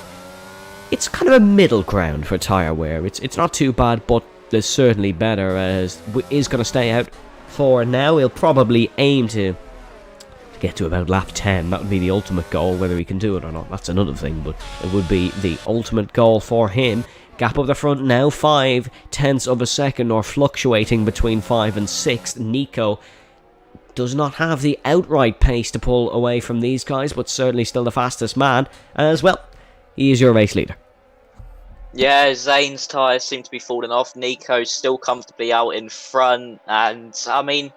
it's kind of a middle ground for tyre wear. It's not too bad, but there's certainly better, as is going to stay out for now. He'll probably aim to get to about lap 10. That would be the ultimate goal. Whether he can do it or not, that's another thing, but it would be the ultimate goal for him. Gap up the front now, 0.5 of a second, or fluctuating between 5 and 6. Nico does not have the outright pace to pull away from these guys, but certainly still the fastest man as well. He is your race leader. Yeah, Zane's tyres seem to be falling off. Nico's still comfortably out in front, and I mean,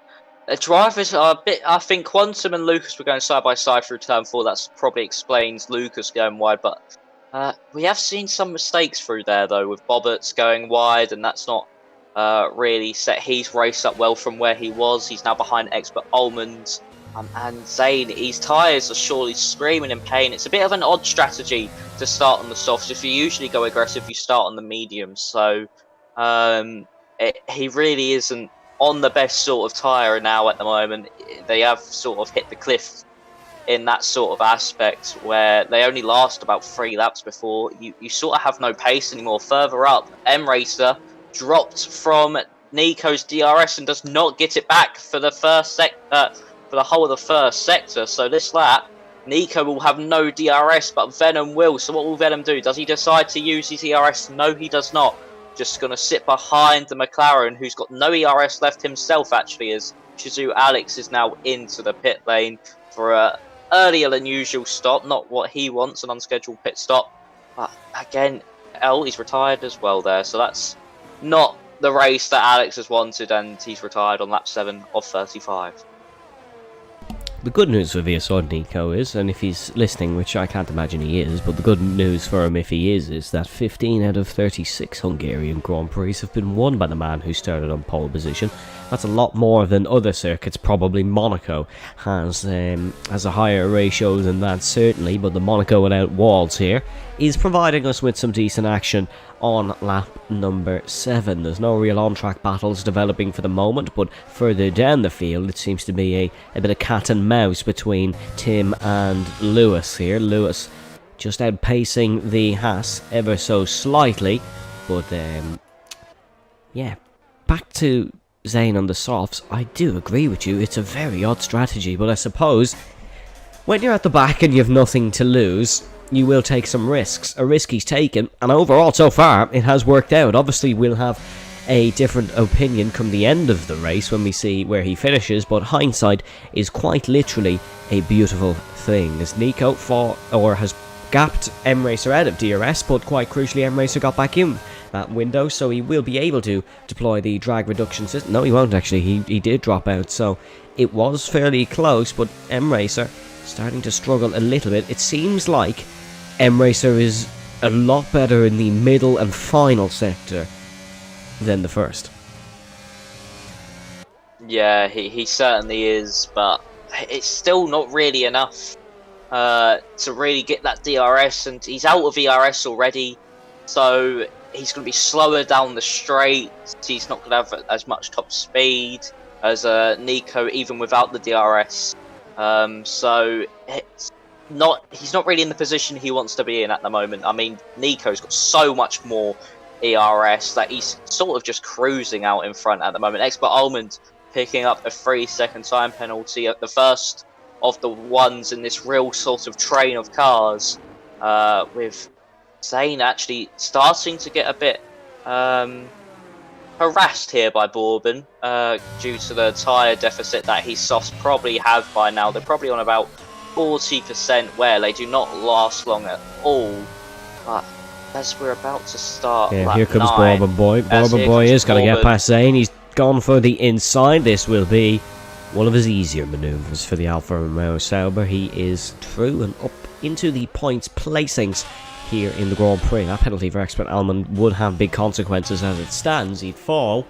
the drivers are a bit. I think Quantum and Lucas were going side by side through turn 4. That probably explains Lucas going wide, but we have seen some mistakes through there though, with Bobbitts going wide, and that's not really set his race up well from where he was. He's now behind Expert Almond, and Zane, his tyres are surely screaming in pain. It's a bit of an odd strategy to start on the softs. If you usually go aggressive, you start on the mediums. So he really isn't on the best sort of tyre now at the moment. They have sort of hit the cliff in that sort of aspect, where they only last about 3 laps before you sort of have no pace anymore. Further up, M-Racer dropped from Nico's DRS and does not get it back for the for the whole of the first sector. So this lap, Nico will have no DRS, but Venom will. So what will Venom do? Does he decide to use his ERS? No, he does not. Just going to sit behind the McLaren, who's got no ERS left himself, actually, as Shizu Alex is now into the pit lane for a earlier than usual stop. Not what he wants, an unscheduled pit stop. But again, he's retired as well there. So that's not the race that Alex has wanted, and he's retired on lap 7 of 35. The good news for VSR Nico is, and if he's listening, which I can't imagine he is, but the good news for him if he is that 15 out of 36 Hungarian Grand Prix have been won by the man who started on pole position. That's a lot more than other circuits. Probably Monaco has a higher ratio than that, certainly, but the Monaco without walls here is providing us with some decent action on lap number 7. There's no real on-track battles developing for the moment, but further down the field it seems to be a bit of cat and mouse between Tim and Lewis here. Lewis just outpacing the Haas ever so slightly, but yeah, back to Zane on the softs. I do agree with you, it's a very odd strategy, but I suppose when you're at the back and you've nothing to lose, you will take some risks. A risk he's taken, and overall so far it has worked out. Obviously we'll have a different opinion come the end of the race when we see where he finishes, but hindsight is quite literally a beautiful thing, as Nico has gapped M-Racer out of DRS, but quite crucially M-Racer got back in that window, so he will be able to deploy the drag reduction system. No, he won't actually, he did drop out, so it was fairly close, but M-Racer starting to struggle a little bit. It seems like M-Racer is a lot better in the middle and final sector than the first. Yeah, he certainly is, but it's still not really enough to really get that DRS, and he's out of ERS already, so he's going to be slower down the straight. He's not going to have as much top speed as Nico, even without the DRS. So he's not really in the position he wants to be in at the moment. I mean, Nico's got so much more ERS that he's sort of just cruising out in front at the moment. Expert Almond picking up a 3-second time penalty at the first of the ones in this real sort of train of cars, with Zane actually starting to get a bit harassed here by Bourbon due to the tyre deficit that his softs probably have by now. They're probably on about 40%, where they do not last long at all. But as we're about to start, yeah, here comes Bourbon Boy. Bourbon Boy is going to get past Zane. He's gone for the inside. This will be one of his easier manoeuvres for the Alfa Romeo Sauber. He is through and up into the points placings here in the Grand Prix. That penalty for Expert Almond would have big consequences as it stands. He'd fall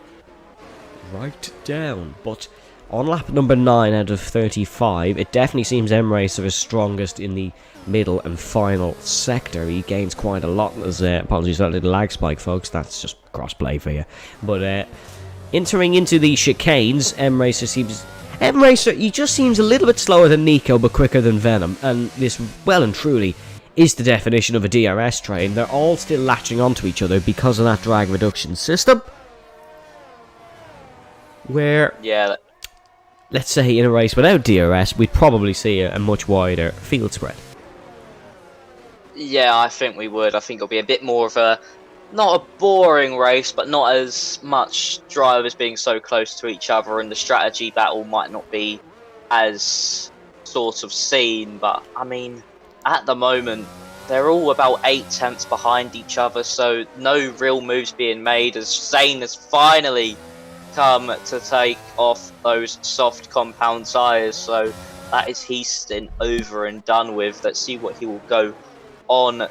right down. But on lap number 9 out of 35, it definitely seems M-Racer is strongest in the middle and final sector. He gains quite a lot. There's apologies for that little lag spike, folks. That's just crossplay for you. But entering into the chicanes, M-Racer, he just seems a little bit slower than Nico, but quicker than Venom. And this, well and truly, is the definition of a DRS train. They're all still latching onto each other because of that drag reduction system. Where, yeah, let's say in a race without DRS, we'd probably see a much wider field spread. Yeah, I think we would. I think it'll be a bit more of a, not a boring race, but not as much drivers being so close to each other, and the strategy battle might not be as sort of seen. But I mean, at the moment, they're all about 8 tenths behind each other, so no real moves being made, as Zane has finally come to take off those soft compound tyres. So that is his stint over and done with. Let's see what he will go on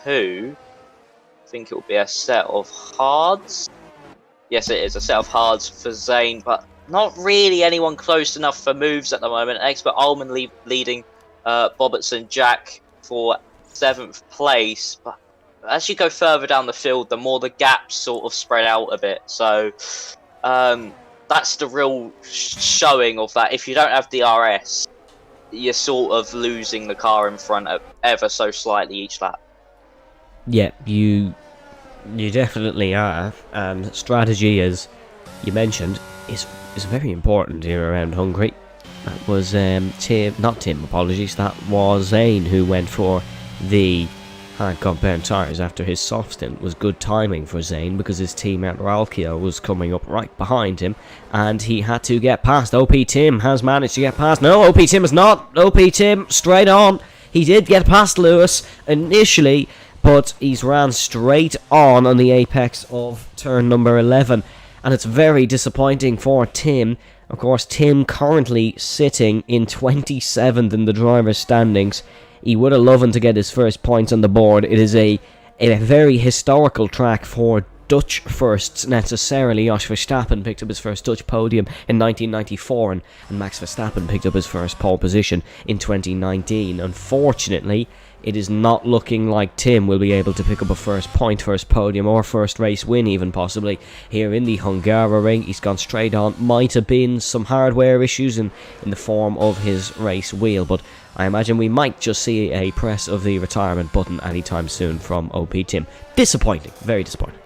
to. I think it will be a set of hards. Yes, it is a set of hards for Zane, but not really anyone close enough for moves at the moment. Expert Almond leading Bobertson Jack for 7th place, but as you go further down the field, the more the gaps sort of spread out a bit. So that's the real showing of that. If you don't have DRS, you're sort of losing the car in front of ever so slightly each lap. Yeah, you definitely are, and strategy, as you mentioned, is very important here around Hungary. That was that was Zane who went for the hard compound tyres after his soft stint. Was good timing for Zane because his teammate Ralkio was coming up right behind him and he had to get past. OP Tim has managed to get past. No, OP Tim has not. OP Tim straight on. He did get past Lewis initially, but he's ran straight on the apex of turn number 11, and it's very disappointing for Tim. Of course, Tim currently sitting in 27th in the driver's standings. He would have loved to get his first points on the board. It is a very historical track for Dutch firsts necessarily. Jos Verstappen picked up his first Dutch podium in 1994, and Max Verstappen picked up his first pole position in 2019. Unfortunately, it is not looking like Tim will be able to pick up a first point, first podium, or first race win even possibly here in the Hungary. He's gone straight on. Might have been some hardware issues in the form of his race wheel, but I imagine we might just see a press of the retirement button anytime soon from OP Tim. Disappointing, very disappointing.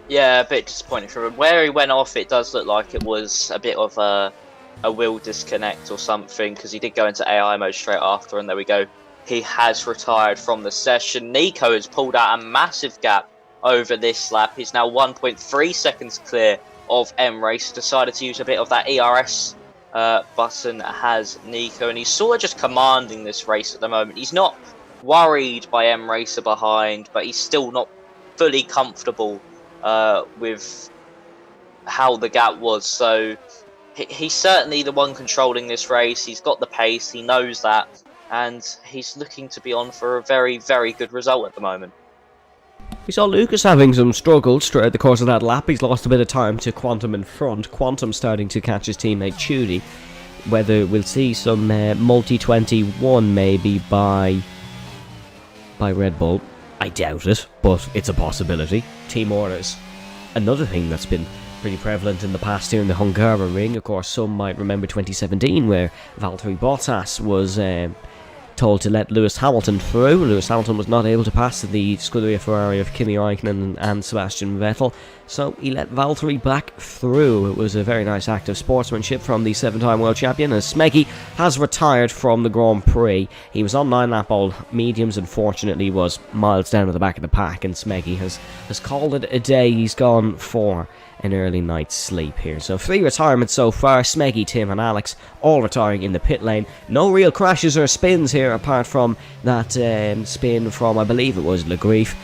Yeah, a bit disappointing for him. Where he went off, it does look like it was a bit of a wheel disconnect or something, because he did go into AI mode straight after, and there we go. He has retired from the session. Nico has pulled out a massive gap over this lap. He's now 1.3 seconds clear of M-Race. Decided to use a bit of that ERS button, has Nico, and he's sort of just commanding this race at the moment. He's not worried by M-Racer behind, but he's still not fully comfortable with how the gap was. So he's certainly the one controlling this race. He's got the pace, he knows that, and he's looking to be on for a very, very good result at the moment. We saw Lucas having some struggles throughout the course of that lap. He's lost a bit of time to Quantum in front. Quantum starting to catch his teammate Chudy. Whether we'll see some multi-21 maybe by Red Bull, I doubt it, but it's a possibility. Team orders, another thing that's been pretty prevalent in the past here in the Hungary ring. Of course, some might remember 2017 where Valtteri Bottas was told to let Lewis Hamilton through. Lewis Hamilton was not able to pass the Scuderia Ferrari of Kimi Räikkönen and Sebastian Vettel, so he let Valtteri back through. It was a very nice act of sportsmanship from the 7-time world champion, as Smeggy has retired from the Grand Prix. He was on 9-lap all mediums, unfortunately was miles down at the back of the pack, and Smeggy has called it a day. He's gone for an early night's sleep here. So 3 retirements so far. Smeggy, Tim and Alex all retiring in the pit lane. No real crashes or spins here apart from that spin from, I believe it was Le Grief.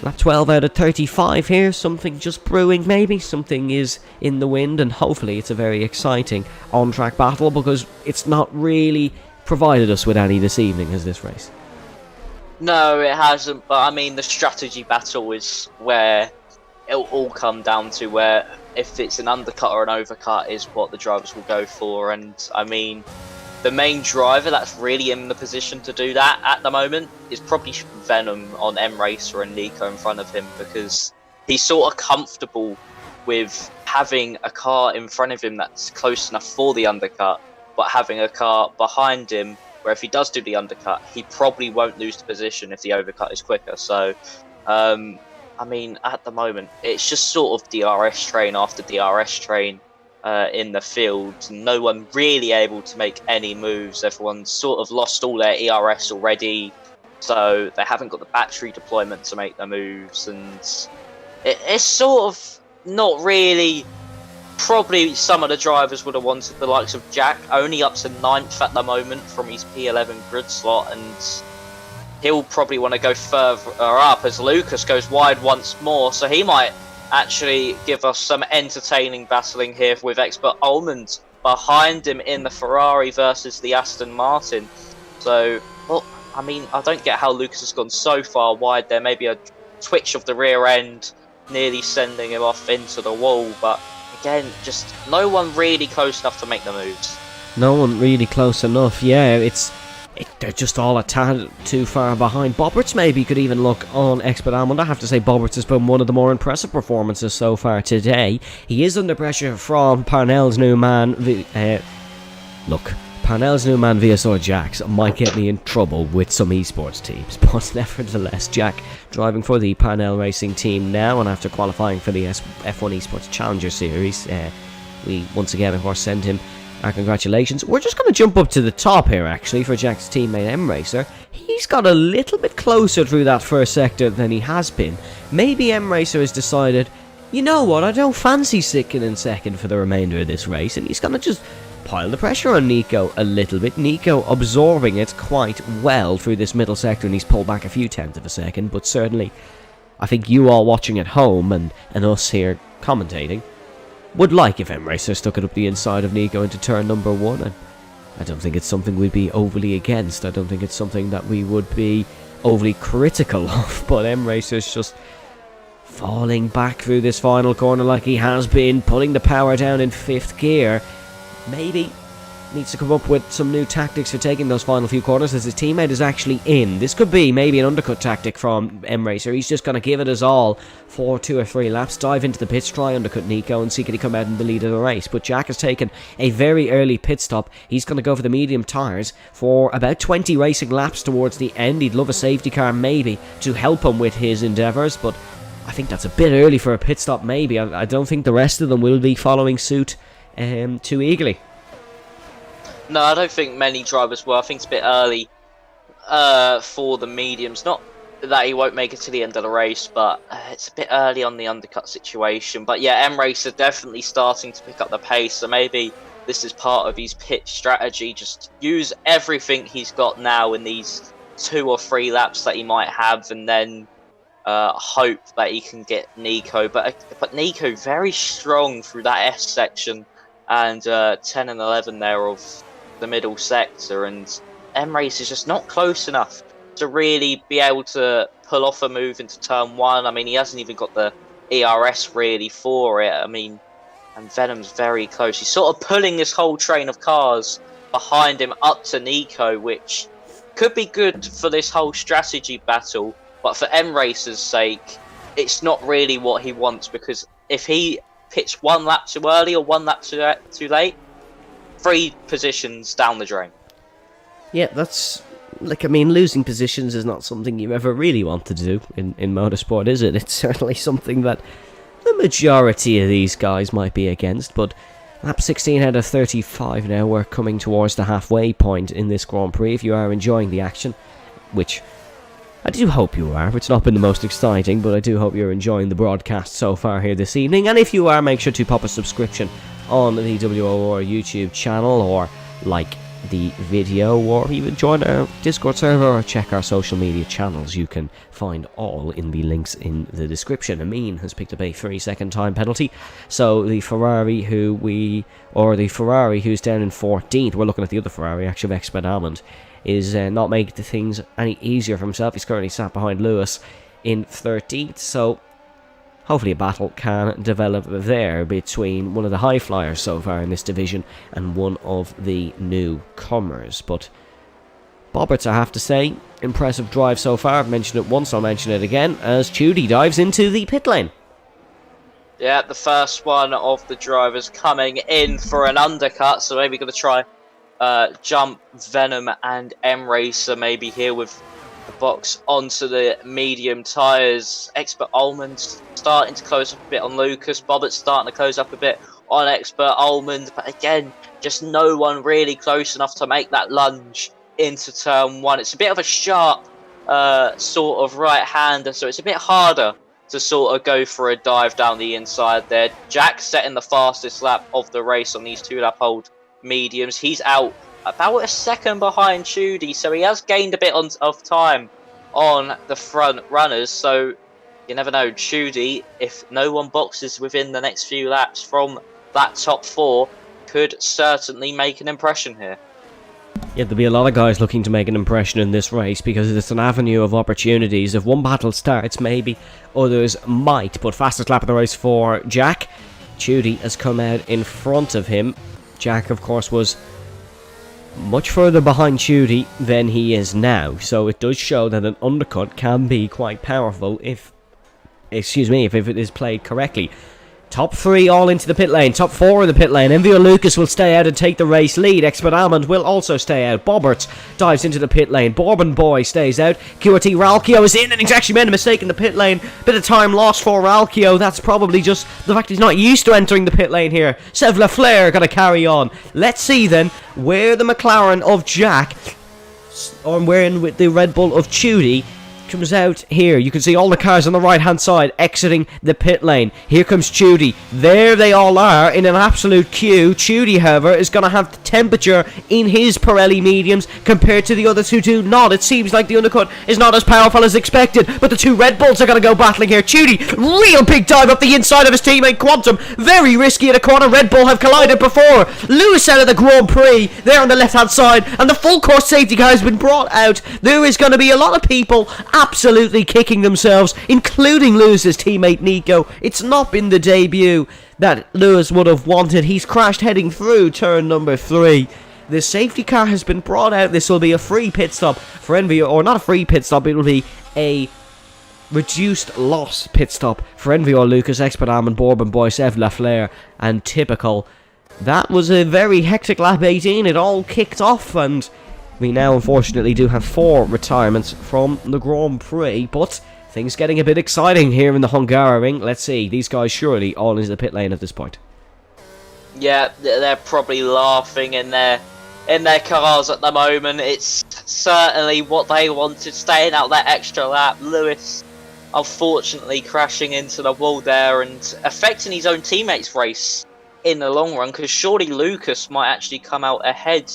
Lap 12 out of 35 here. Something just brewing maybe. Something is in the wind, and hopefully it's a very exciting on-track battle, because it's not really provided us with any this evening, has this race? No, it hasn't, but I mean the strategy battle is where it'll all come down to, where if it's an undercut or an overcut is what the drivers will go for. And I mean, the main driver that's really in the position to do that at the moment is probably Venom on M-Racer and Nico in front of him, because he's sort of comfortable with having a car in front of him that's close enough for the undercut, but having a car behind him where if he does do the undercut, he probably won't lose the position if the overcut is quicker. So I mean, at the moment, it's just sort of DRS train after DRS train in the field. No one really able to make any moves. Everyone's sort of lost all their ERS already, so they haven't got the battery deployment to make the moves. And it's sort of not really... Probably some of the drivers would have wanted the likes of Jack, only up to 9th at the moment from his P11 grid slot, and he'll probably want to go further up as Lucas goes wide once more, so he might actually give us some entertaining battling here with Expert Almond behind him in the Ferrari versus the Aston Martin. So, well, I mean, I don't get how Lucas has gone so far wide there. Maybe a twitch of the rear end nearly sending him off into the wall, but again, just no one really close enough to make the moves. No one really close enough, yeah. They're just all a tad too far behind. Bobberts maybe could even look on Expert Almond. I have to say Bobberts has been one of the more impressive performances so far today. He is under pressure from Parnell's new man. Parnell's new man VSR Jax might get me in trouble with some esports teams, but nevertheless, Jack driving for the Parnell Racing team now, and after qualifying for the F1 Esports Challenger Series, we once again, of course, send him our congratulations. We're just going to jump up to the top here, actually, for Jack's teammate M-Racer. He's got a little bit closer through that first sector than he has been. Maybe M-Racer has decided, you know what, I don't fancy sitting in second for the remainder of this race, and he's going to just pile the pressure on Nico a little bit. Nico absorbing it quite well through this middle sector, and he's pulled back a few tenths of a second, but certainly I think you all watching at home and us here commentating would like if M-Racer stuck it up the inside of Nico into turn number 1, and I don't think it's something we'd be overly against. I don't think it's something that we would be overly critical of, but M-Racer's just falling back through this final corner like he has been, putting the power down in 5th gear. Maybe needs to come up with some new tactics for taking those final few corners as his teammate is actually in. This could be maybe an undercut tactic from M-Racer. He's just going to give it his all for 2 or 3 laps, dive into the pits, try undercut Nico and see can he come out in the lead of the race. But Jack has taken a very early pit stop. He's going to go for the medium tyres for about 20 racing laps towards the end. He'd love a safety car maybe to help him with his endeavours, but I think that's a bit early for a pit stop maybe. I don't think the rest of them will be following suit too eagerly. No, I don't think many drivers will. I think it's a bit early for the mediums. Not that he won't make it to the end of the race, but it's a bit early on the undercut situation. But yeah, M-Race are definitely starting to pick up the pace, so maybe this is part of his pit strategy. Just use everything he's got now in these 2 or 3 laps that he might have, and then hope that he can get Nico. But Nico very strong through that S section, and 10 and 11 there of the middle sector, and M-Race is just not close enough to really be able to pull off a move into turn 1. I mean, he hasn't even got the ERS really for it. I mean, and Venom's very close. He's sort of pulling this whole train of cars behind him up to Nico, which could be good for this whole strategy battle. But for M-Racer's sake, it's not really what he wants, because if he pits 1 lap too early or 1 lap too late, 3 positions down the drain. Yeah, that's... Like, I mean, losing positions is not something you ever really want to do in motorsport, is it? It's certainly something that the majority of these guys might be against, but lap 16 out of 35 now, we're coming towards the halfway point in this Grand Prix. If you are enjoying the action, which I do hope you are, it's not been the most exciting, but I do hope you're enjoying the broadcast so far here this evening, and if you are, make sure to pop a subscription on the WOR YouTube channel, or like the video, or even join our Discord server or check our social media channels. You can find all in the links in the description. Amin has picked up a 3-second time penalty, so the Ferrari who's down in 14th, we're looking at the other Ferrari actually of Expert Almond, is not making the things any easier for himself. He's currently sat behind Lewis in 13th, so hopefully a battle can develop there between one of the high flyers so far in this division and one of the newcomers. But Bobberts, I have to say, impressive drive so far. I've mentioned it once, I'll mention it again, as Chudy dives into the pit lane. Yeah, the first one of the drivers coming in for an undercut, so maybe going to try jump Venom and M-Racer maybe here with the box onto the medium tyres. Expert Almond starting to close up a bit on Lucas. Bobbitt's starting to close up a bit on Expert Almond. But again, just no one really close enough to make that lunge into turn 1. It's a bit of a sharp sort of right-hander, so it's a bit harder to sort of go for a dive down the inside there. Jack setting the fastest lap of the race on these 2-lap-old mediums. He's out about a second behind Chudy, so he has gained a bit of time on the front runners. So you never know, Chudy, if no one boxes within the next few laps from that top 4, could certainly make an impression here. Yeah, there'll be a lot of guys looking to make an impression in this race, because it's an avenue of opportunities. If one battle starts, maybe others might. But fastest lap of the race for Jack. Chudy has come out in front of him. Jack, of course, was much further behind Chudy than he is now, so it does show that an undercut can be quite powerful if it is played correctly. Top 3 all into the pit lane, top 4 in the pit lane. MVO Lucas will stay out and take the race lead. Expert Almond will also stay out. Bobberts dives into the pit lane. Bourbon Boy stays out. QRT Ralkio is in, and he's actually made a mistake in the pit lane. Bit of time lost for Ralkio. That's probably just the fact he's not used to entering the pit lane here. Sev Lafleur going to carry on. Let's see then where the McLaren of Jack, or wearing with the Red Bull of Chudy, comes out here. You can see all the cars on the right hand side exiting the pit lane. Here comes Chudy. There they all are in an absolute queue. Chudy, however, is going to have the temperature in his Pirelli mediums compared to the others who do not. It seems like the undercut is not as powerful as expected, but the 2 Red Bulls are going to go battling here. Chudy, real big dive up the inside of his teammate Quantum. Very risky at a corner. Red Bull have collided before. Lewis out of the Grand Prix there on the left hand side, and the full course safety car has been brought out. There is going to be a lot of people absolutely kicking themselves, including Lewis's teammate Nico. It's not been the debut that Lewis would have wanted. He's crashed heading through turn number 3. The safety car has been brought out. This will be a free pit stop for NVO, or not a free pit stop, it will be a reduced loss pit stop for NVO Lucas, Expert Almond, Bourbon Boy, Sev Lafleur, and Typical. That was a very hectic lap 18. It all kicked off, and we now unfortunately do have 4 retirements from the Grand Prix, but things getting a bit exciting here in the Hungaroring. Let's see, these guys surely all into the pit lane at this point. Yeah, they're probably laughing in their cars at the moment. It's certainly what they wanted, staying out that extra lap. Lewis unfortunately crashing into the wall there and affecting his own teammates' race in the long run, because surely Lucas might actually come out ahead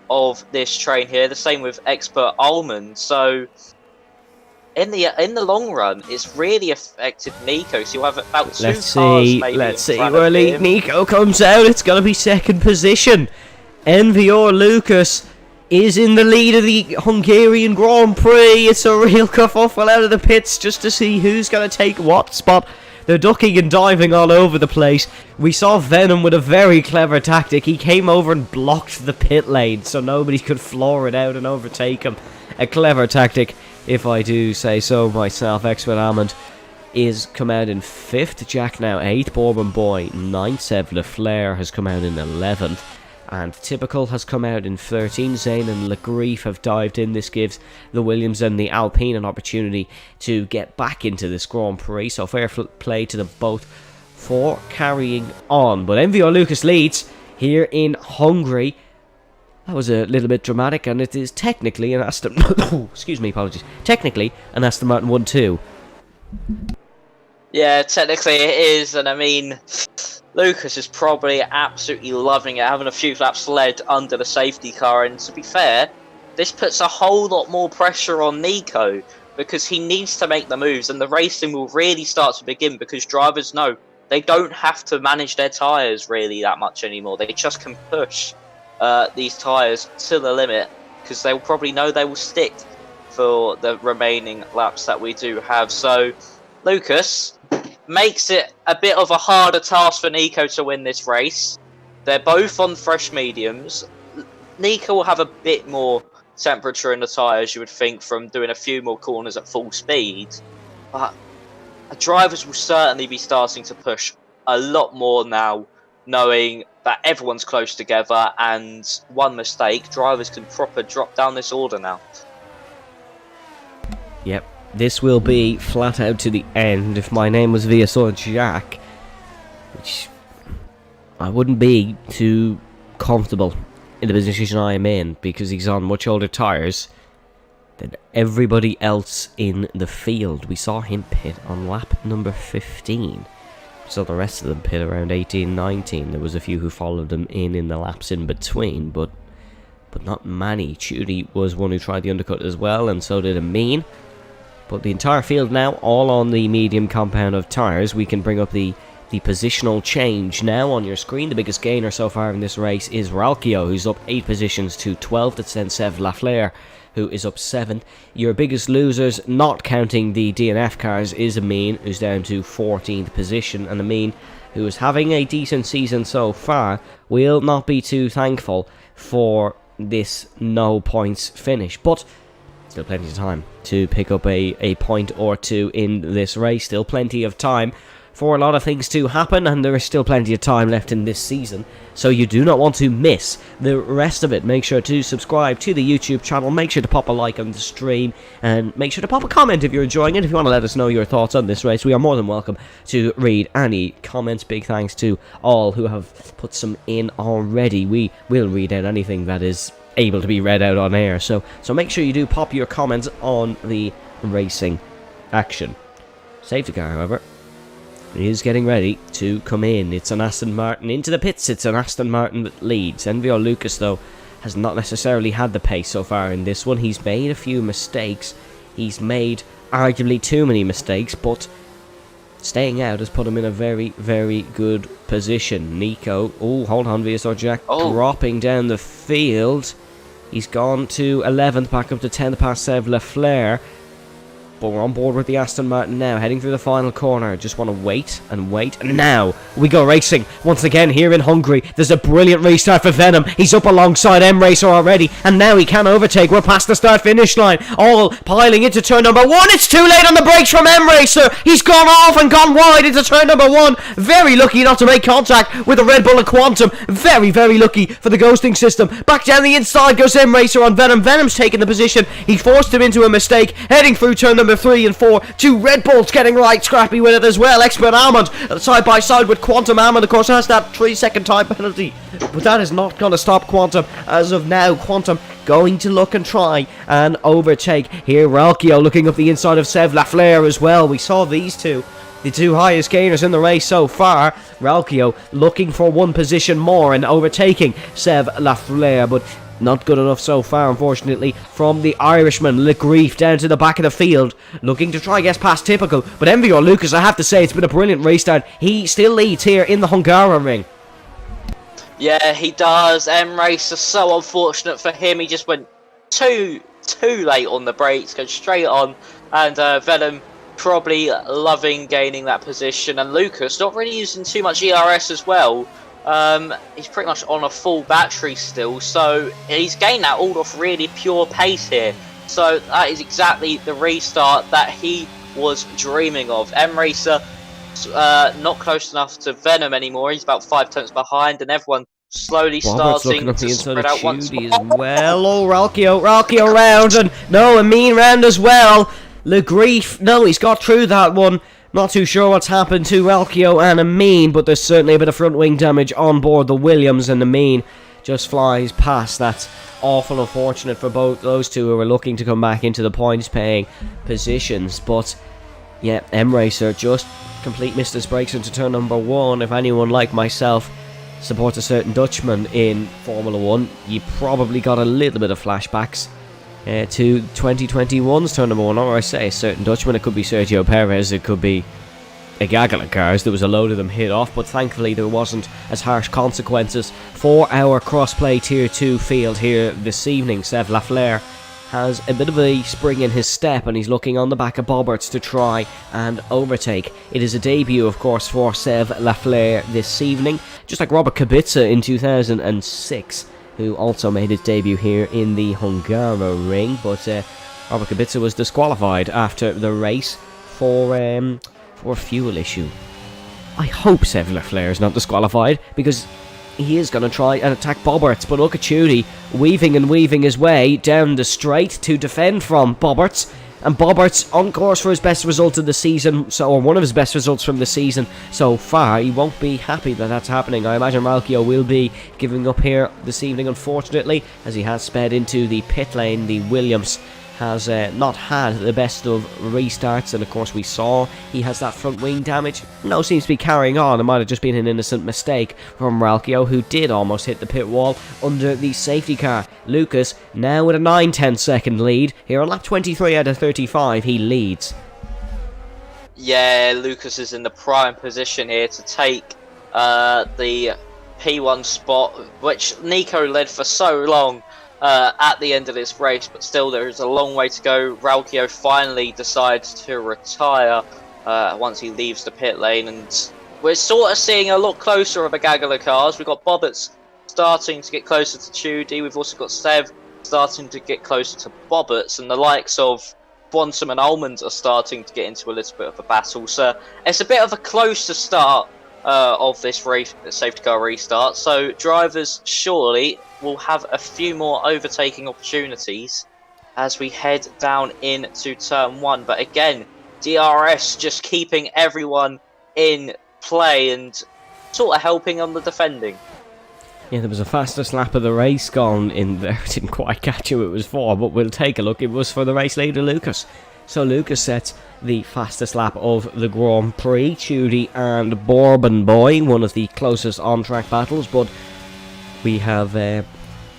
of this train here. The same with Expert Almond. So in the long run, it's really affected Nico. So you'll have about two Let's cars see. maybe Let's in see front where of him. Nico comes out. It's gonna be second position. NVR Lucas is in the lead of the Hungarian Grand Prix. It's a real kerfuffle out of the pits just to see who's gonna take what spot. They're ducking and diving all over the place. We saw Venom with a very clever tactic. He came over and blocked the pit lane so nobody could floor it out and overtake him. A clever tactic, if I do say so myself. Expert Almond is come out in 5th. Jack now 8th. Bourbon Boy 9th. Seb LaFleur has come out in 11th. And Typical has come out in 13. Zane and Legrief have dived in. This gives the Williams and the Alpine an opportunity to get back into this Grand Prix. So fair play to them both for carrying on. But MVR Lucas leads here in Hungary. That was a little bit dramatic, and it is technically an Aston... excuse me, apologies. Technically an Aston Martin 1-2. Yeah, technically it is, and I mean, Lucas is probably absolutely loving it, having a few laps led under the safety car, and to be fair, this puts a whole lot more pressure on Nico, because he needs to make the moves, and the racing will really start to begin, because drivers know they don't have to manage their tyres really that much anymore. They just can push these tyres to the limit, because they'll probably know they will stick for the remaining laps that we do have. So Lucas makes it a bit of a harder task for Nico to win this race. They're both on fresh mediums. Nico will have a bit more temperature in the tyres, you would think, from doing a few more corners at full speed. But drivers will certainly be starting to push a lot more now, knowing that everyone's close together, and one mistake, drivers can proper drop down this order now. Yep. This will be flat out to the end. If my name was VSO Jack, which I wouldn't be too comfortable in the position I am in, because he's on much older tyres than everybody else in the field. We saw him pit on lap number 15. We saw the rest of them pit around 18, 19. There was a few who followed them in the laps in between, but not many. Chudy was one who tried the undercut as well, and so did Amin. But the entire field now all on the medium compound of tyres. We can bring up the positional change now on your screen. The biggest gainer so far in this race is Ralkio, who's up 8 positions to 12th. That's then Sev Lafleur, who is up 7th. Your biggest losers, not counting the DNF cars, is Amin, who's down to 14th position. And Amin, who is having a decent season so far, will not be too thankful for this no points finish. But still plenty of time to pick up a point or two in this race. Still plenty of time for a lot of things to happen, and there is still plenty of time left in this season, so you do not want to miss the rest of it. Make sure to subscribe to the YouTube channel, make sure to pop a like on the stream, and make sure to pop a comment if you're enjoying it. If you want to let us know your thoughts on this race, we are more than welcome to read any comments. Big thanks to all who have put some in already. We will read out anything that is able to be read out on air, so make sure you do pop your comments on the racing action. Safety car, however, is getting ready to come in. It's an Aston Martin into the pits. It's an Aston Martin that leads. NVR Lucas, though, has not necessarily had the pace so far in this one. He's made a few mistakes. He's made arguably too many mistakes, but staying out has put him in a very, very good position. Nico, oh, hold on, VSR Jack, dropping down the field. He's gone to 11th, back up to 10th past Sev Lafleur. But we're on board with the Aston Martin now, heading through the final corner. Just want to wait and wait, and now we go racing once again here in Hungary. There's a brilliant restart for Venom. He's up alongside M-Racer already, and now he can overtake. We're past the start-finish line, all piling into turn number 1. It's too late on the brakes from M-Racer. He's gone off and gone wide into turn number 1. Very lucky not to make contact with the Red Bull and Quantum. Very, very lucky for the ghosting system. Back down the inside goes M-Racer on Venom. Venom's taking the position. He forced him into a mistake, heading through turn number 3 and 4. 2 Red Bulls getting right scrappy with it as well. Expert Almond side by side with Quantum. Almond, of course, has that 3-second time penalty, but that is not going to stop Quantum as of now. Quantum going to look and try and overtake. Here, Ralkio looking up the inside of Sev Lafleur as well. We saw these two, the two highest gainers in the race so far. Ralkio looking for one position more and overtaking Sev Lafleur, but not good enough so far, unfortunately, from the Irishman. Le Grief down to the back of the field, looking to try and get past Typical. But Envio Lucas, I have to say, it's been a brilliant restart. He still leads here in the Hungaroring. Yeah, he does. M-Racer, so unfortunate for him. He just went too late on the brakes, goes straight on. And Venom probably loving gaining that position. And Lucas not really using too much ERS as well. He's pretty much on a full battery still, so he's gained that all off really pure pace here. So that is exactly the restart that he was dreaming of. M-Racer not close enough to Venom anymore. He's about 5 tenths behind, and everyone slowly starting to spread out once more. As well. Oh, Ralkio round, and no, a mean round as well. Le Grief, no, he's got through that one. Not too sure what's happened to Ralkio and Amin, but there's certainly a bit of front wing damage on board the Williams, and Amin just flies past. That's awful unfortunate for both those two who are looking to come back into the points paying positions. But yeah, M-Racer just complete missed his brakes into turn number 1. If anyone like myself supports a certain Dutchman in Formula 1, you probably got a little bit of flashbacks to 2021's turn number 1, or I say a certain Dutchman. It could be Sergio Perez, it could be a gaggle of cars. There was a load of them hit off, but thankfully there wasn't as harsh consequences for our crossplay tier 2 field here this evening. Sev Lafleur has a bit of a spring in his step, and he's looking on the back of Bobberts to try and overtake. It is a debut, of course, for Sev Lafleur this evening, just like Robert Kubica in 2006, who also made his debut here in the Hungaroring. But Robert Kubica was disqualified after the race for a fuel issue. I hope Sev Lafleur is not disqualified, because he is going to try and attack Bobberts. But look at Judy weaving and weaving his way down the straight to defend from Bobberts. And Bobberts on course for his best result of the season, or one of his best results from the season so far. He won't be happy that that's happening. I imagine Ralkio will be giving up here this evening, unfortunately, as he has sped into the pit lane. The Williams has not had the best of restarts, and of course we saw he has that front wing damage. No, seems to be carrying on. It might have just been an innocent mistake from Ralkio, who did almost hit the pit wall under the safety car. Lucas now with a 9-10 second lead here on lap 23 out of 35. He leads. Yeah, Lucas is in the prime position here to take the P1 spot, which Nico led for so long at the end of this race, but still there is a long way to go. Ralkio finally decides to retire once he leaves the pit lane, and we're sort of seeing a lot closer of a gaggle of cars. We've got Bobberts starting to get closer to Chudy. We've also got Sev starting to get closer to Bobberts, and the likes of Quantum and Almond are starting to get into a little bit of a battle. So it's a bit of a closer start of this race, safety car restart. So drivers surely will have a few more overtaking opportunities as we head down into turn 1. But again, DRS just keeping everyone in play and sort of helping on the defending. Yeah, there was a fastest lap of the race gone in there. Didn't quite catch who it was for, but we'll take a look. It was for the race leader, Lucas. So Lucas sets the fastest lap of the Grand Prix. Chudy and Bourbon Boy, one of the closest on-track battles, but we have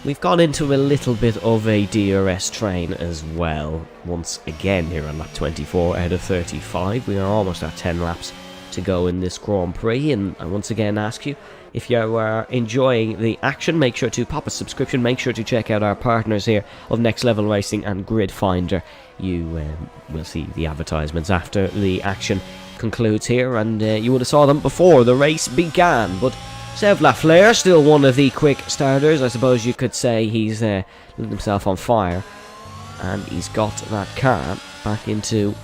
we've gone into a little bit of a DRS train as well. Once again here on lap 24 out of 35. We are almost at 10 laps to go in this Grand Prix, and I once again ask you, if you are enjoying the action, make sure to pop a subscription. Make sure to check out our partners here of Next Level Racing and Grid Finder. You will see the advertisements after the action concludes here, and you would have saw them before the race began. But Sev Lafleur, still one of the quick starters. I suppose you could say he's lit himself on fire, and he's got that car back into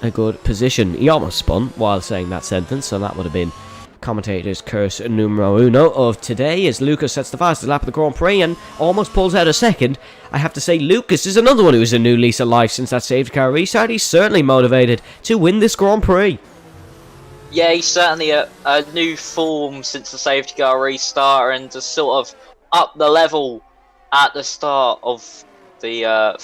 a good position. He almost spun while saying that sentence, so that would have been commentator's curse numero uno of today, as Lucas sets the fastest lap of the Grand Prix and almost pulls out a second. I have to say, Lucas is another one who's a new lease of life since that safety car restart. He's certainly motivated to win this Grand Prix. Yeah, he's certainly a new form since the safety car restart, and to sort of up the level at the start of the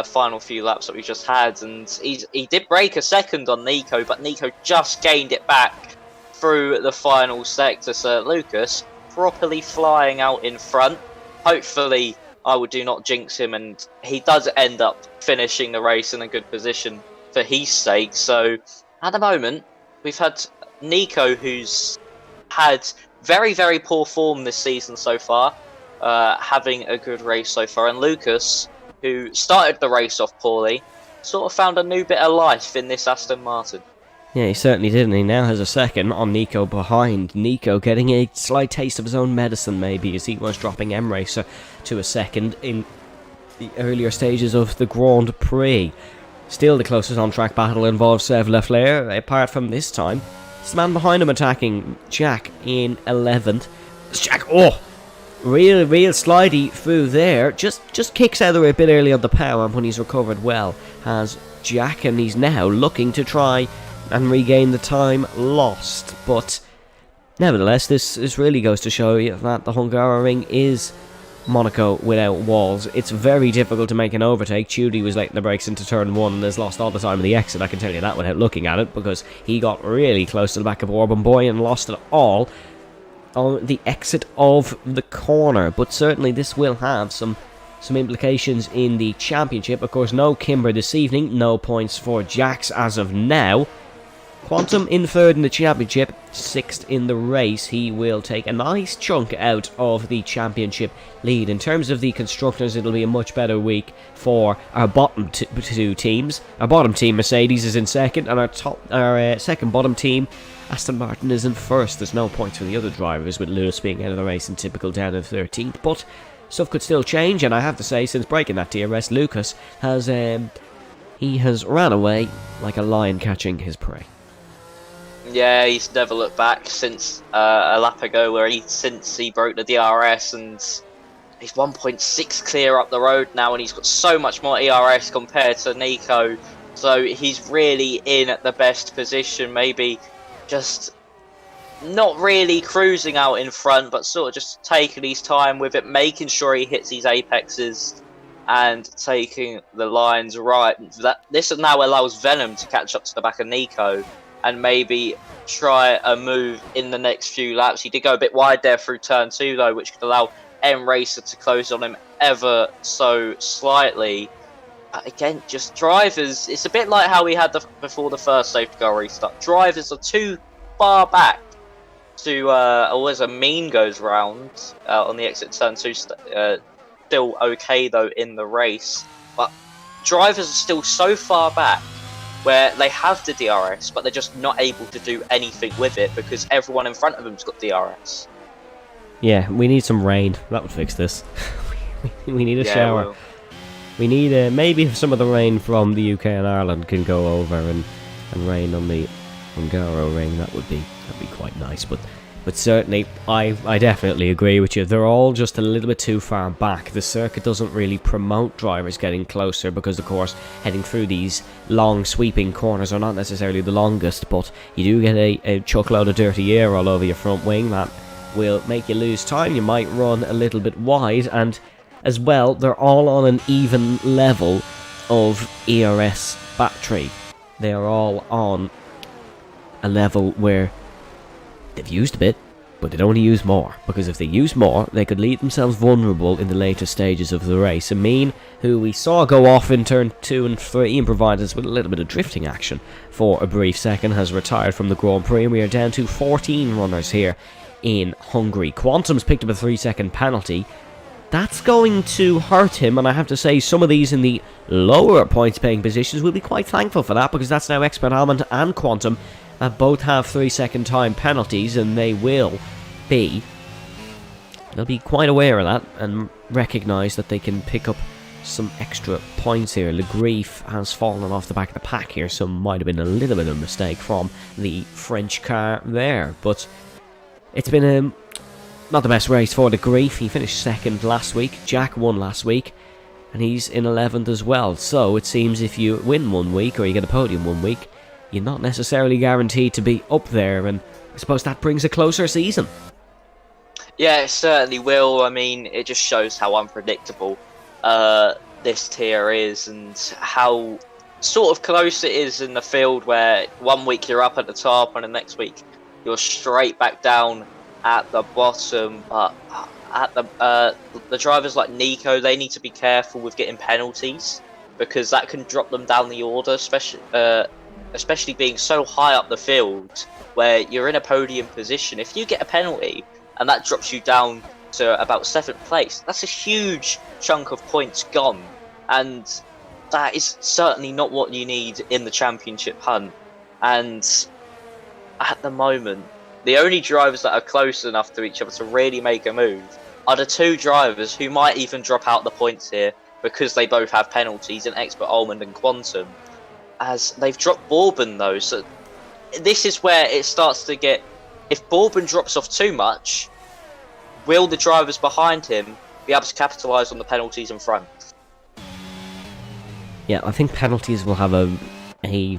final few laps that we just had, and he did break a second on Nico, but Nico just gained it back through the final sector. So Lucas properly flying out in front. Hopefully, I would do not jinx him, and he does end up finishing the race in a good position for his sake. So at the moment, we've had Nico, who's had very, very poor form this season so far, having a good race so far, and Lucas, who started the race off poorly, sort of found a new bit of life in this Aston Martin. Yeah, he certainly did, and he now has a second on Nico behind. Nico getting a slight taste of his own medicine, maybe, as he was dropping M-Racer to a second in the earlier stages of the Grand Prix. Still, the closest on-track battle involves Seb Lafleur, apart from this time. It's the man behind him attacking Jack in 11th. Jack, real slidey through there. Just kicks out of the way a bit early on the power, and when he's recovered well, has Jack, and he's now looking to try and regain the time lost. But nevertheless, this really goes to show you that the Hungaroring is Monaco without walls. It's very difficult to make an overtake. Tudy was late in the brakes into turn 1 and has lost all the time in the exit, I can tell you that without looking at it, because he got really close to the back of Orban Boy and lost it all on the exit of the corner. But certainly this will have some implications in the championship. Of course, no Kimber this evening, no points for Jax as of now. Quantum in 3rd in the championship, 6th in the race. He will take a nice chunk out of the championship lead. In terms of the constructors, it'll be a much better week for our bottom two teams. Our bottom team, Mercedes, is in 2nd, and our second bottom team, Aston Martin, is in 1st. There's no points for the other drivers, with Lewis being out of the race and typical down in 13th. But stuff could still change, and I have to say, since breaking that DRS, Lucas has ran away like a lion catching his prey. Yeah, he's never looked back since a lap ago, since he broke the DRS, and he's 1.6 clear up the road now, and he's got so much more ERS compared to Nico. So he's really in the best position, maybe just not really cruising out in front, but sort of just taking his time with it, making sure he hits these apexes and taking the lines right. This now allows Venom to catch up to the back of Nico and maybe try a move in the next few laps. He did go a bit wide there through turn 2 though, which could allow M Racer to close on him ever so slightly. But again, just drivers, it's a bit like how we had before the first safety car restart. Drivers are too far back to, as a mean goes round on the exit turn 2, still okay though in the race. But drivers are still so far back where they have the DRS, but they're just not able to do anything with it because everyone in front of them's got DRS. Yeah, we need some rain. That would fix this. we need a shower. We need maybe if some of the rain from the UK and Ireland can go over and rain on the Hungaroring, that would be quite nice. But certainly, I definitely agree with you. They're all just a little bit too far back. The circuit doesn't really promote drivers getting closer because, of course, heading through these long sweeping corners are not necessarily the longest, but you do get a chuckload of dirty air all over your front wing that will make you lose time. You might run a little bit wide, and as well, they're all on an even level of ERS battery. They are all on a level where they've used a bit, but they'd only use more, because if they use more, they could leave themselves vulnerable in the later stages of the race. Amin, who we saw go off in turn 2 and 3 and provide us with a little bit of drifting action for a brief second, has retired from the Grand Prix, and we are down to 14 runners here in Hungary. Quantum's picked up a 3-second penalty. That's going to hurt him, and I have to say some of these in the lower points-paying positions will be quite thankful for that, because that's now Expert Almond and Quantum both have 3-second time penalties, and they'll be quite aware of that and recognise that they can pick up some extra points here. Le Grief has fallen off the back of the pack here, so might have been a little bit of a mistake from the French car there, but it's been not the best race for Le Grief. He finished 2nd last week, Jack won last week, and he's in 11th as well. So it seems if you win one week or you get a podium one week, you're not necessarily guaranteed to be up there, and I suppose that brings a closer season. Yeah, it certainly will. I mean, it just shows how unpredictable this tier is, and how sort of close it is in the field, where one week you're up at the top and the next week you're straight back down at the bottom. But at the drivers like Nico, they need to be careful with getting penalties, because that can drop them down the order, especially being so high up the field where you're in a podium position. If you get a penalty and that drops you down to about 7th place, that's a huge chunk of points gone, and that is certainly not what you need in the championship hunt. And at the moment, the only drivers that are close enough to each other to really make a move are the two drivers who might even drop out the points here, because they both have penalties, in Expert Almond and Quantum, as they've dropped Bourbon though. So this is where it starts to get, if Bourbon drops off too much, will the drivers behind him be able to capitalise on the penalties in front? Yeah, I think penalties will have be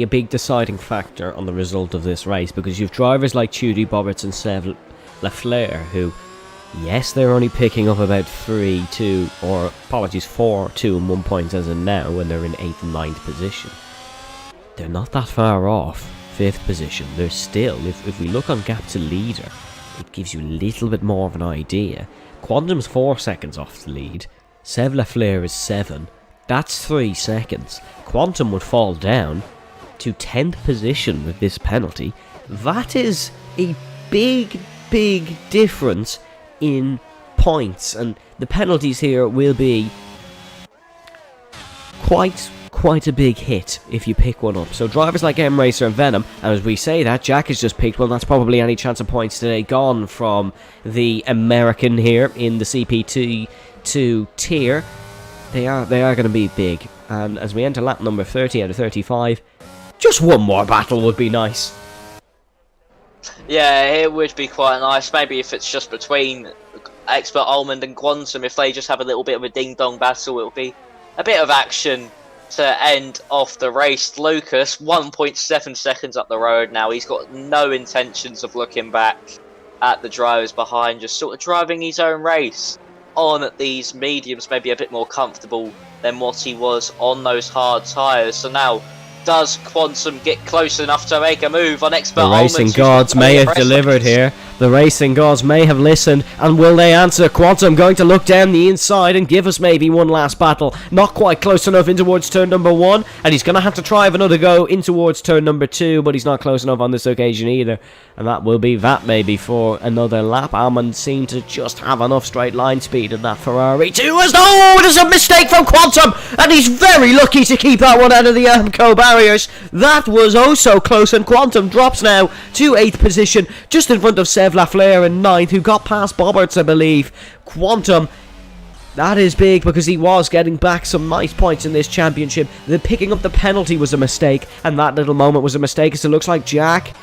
a big deciding factor on the result of this race, because you've drivers like Tudy Boberts and Sev Lafleur who, yes, they're only picking up about 4, 2 and 1 points as of now when they're in 8th and 9th position. They're not that far off 5th position. They're still, if we look on gap to leader, it gives you a little bit more of an idea. Quantum's 4 seconds off the lead. Sev Lafleur is 7. That's 3 seconds. Quantum would fall down to 10th position with this penalty. That is a big difference in points, and the penalties here will be quite a big hit if you pick one up. So drivers like M-Racer and Venom, and as we say that, Jack has just picked one, that's probably any chance of points today gone from the American here in the CP2 tier. They are going to be big, and as we enter lap number 30 out of 35, just one more battle would be nice. Yeah, it would be quite nice. Maybe if it's just between Expert Almond and Quantum, if they just have a little bit of a ding-dong battle, it'll be a bit of action to end off the race. Lucas, 1.7 seconds up the road now. He's got no intentions of looking back at the drivers behind, just sort of driving his own race on these mediums, maybe a bit more comfortable than what he was on those hard tyres. So now, does Quantum get close enough to make a move on Expert The Almond? racing gods may have delivered here. The racing gods may have listened, and will they answer? Quantum going to look down the inside and give us maybe one last battle. Not quite close enough in towards turn number 1, and he's going to have to try another go in towards turn number 2, but he's not close enough on this occasion either. And that will be that maybe for another lap. Almond seemed to just have enough straight line speed in that Ferrari too, as though there's a mistake from Quantum, and he's very lucky to keep that one out of the Amco barriers. That was oh so close, and Quantum drops now to 8th position, just in front of Sev Lafleur in 9th, who got past Boberts, I believe. Quantum, that is big, because he was getting back some nice points in this championship. The picking up the penalty was a mistake, and that little moment was a mistake, as it looks like Jack,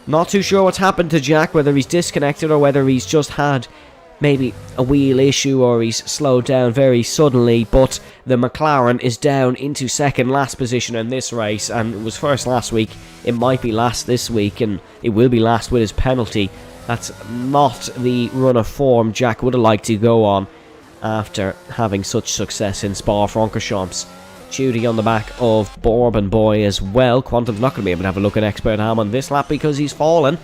not too sure what's happened to Jack, whether he's disconnected or whether he's just had maybe a wheel issue or he's slowed down very suddenly, but the McLaren is down into second last position in this race, and it was first last week. It might be last this week, and it will be last with his penalty. That's not the run of form Jack would have liked to go on after having such success in Spa-Francorchamps. Judy on the back of Bourbon Boy as well. Quantum's not going to be able to have a look at Expert Ham on this lap because he's fallen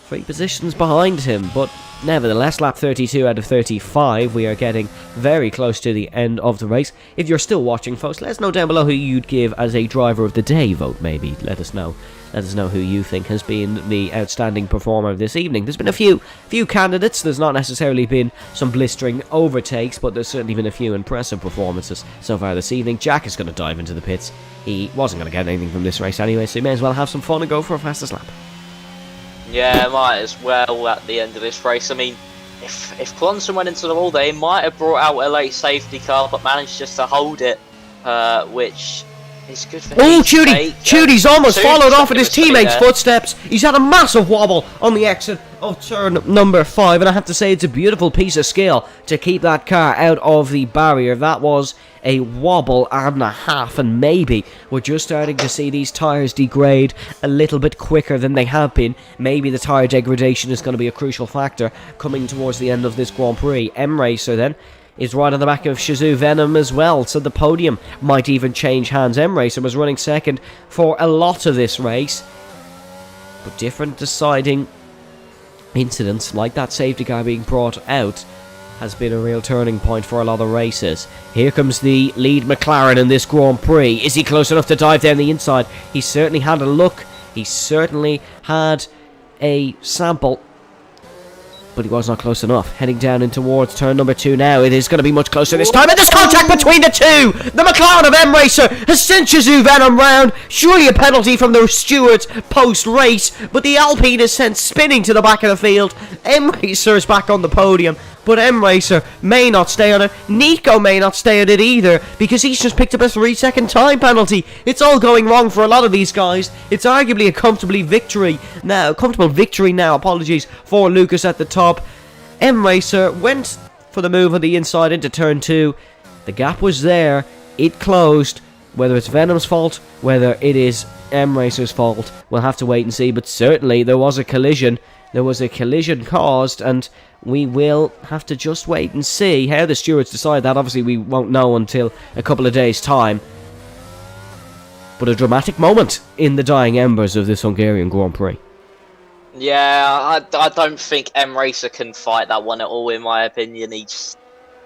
3 positions behind him, but nevertheless, lap 32 out of 35, we are getting very close to the end of the race. If you're still watching, folks, let us know down below who you'd give as a driver of the day vote, maybe. Let us know who you think has been the outstanding performer this evening. There's been a few candidates. There's not necessarily been some blistering overtakes, but there's certainly been a few impressive performances so far this evening. Jack is going to dive into the pits. He wasn't going to get anything from this race anyway, so he may as well have some fun and go for a fastest lap. Yeah, might as well at the end of this race. I mean, if Quantum went into the wall, they might have brought out a late safety car, but managed just to hold it, which It's good for Oh, him to take. Chudy's almost followed off in his Chudy's teammates' there. footsteps. He's had a massive wobble on the exit of turn number 5, and I have to say it's a beautiful piece of skill to keep that car out of the barrier. That was a wobble and a half, and maybe we're just starting to see these tyres degrade a little bit quicker than they have been. Maybe the tyre degradation is going to be a crucial factor coming towards the end of this Grand Prix. M-Racer then is right on the back of Shazoo Venom as well, so the podium might even change hands. M-Racer was running second for a lot of this race, but different deciding incidents like that safety car being brought out has been a real turning point for a lot of races. Here comes the lead McLaren in this Grand Prix. Is he close enough to dive down the inside? He certainly had a look. He certainly had a sample, but he was not close enough. Heading down in towards turn number 2 now. It is going to be much closer this time. And there's contact between the two! The McLaren of M-Racer has sent Shazoo Venom round. Surely a penalty from the stewards post-race. But the Alpine is sent spinning to the back of the field. M-Racer is back on the podium. But M-Racer may not stay on it. Nico may not stay on it either, because he's just picked up a 3-second time penalty. It's all going wrong for a lot of these guys. It's arguably a comfortable victory now, apologies, for Lucas at the top. M-Racer went for the move on the inside into turn 2. The gap was there. It closed. Whether it's Venom's fault, whether it is M-Racer's fault, we'll have to wait and see. But certainly there was a collision. There was a collision caused, and we will have to just wait and see how the stewards decide that. Obviously, we won't know until a couple of days' time. But a dramatic moment in the dying embers of this Hungarian Grand Prix. Yeah, I don't think M-Racer can fight that one at all, in my opinion. He just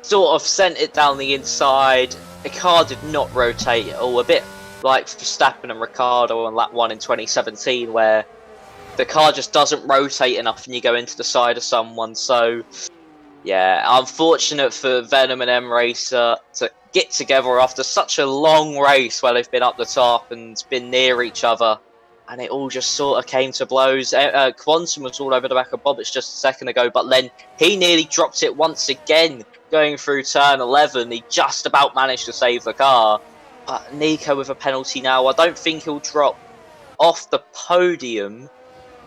sort of sent it down the inside. The car did not rotate at all. A bit like Verstappen and Ricciardo on lap 1 in 2017, where the car just doesn't rotate enough and you go into the side of someone. So, yeah, unfortunate for Venom and M-Racer to get together after such a long race where they've been up the top and been near each other. And it all just sort of came to blows. Quantum was all over the back of Bobbitt just a second ago, but then he nearly dropped it once again going through turn 11. He just about managed to save the car. But Nico with a penalty now. I don't think he'll drop off the podium,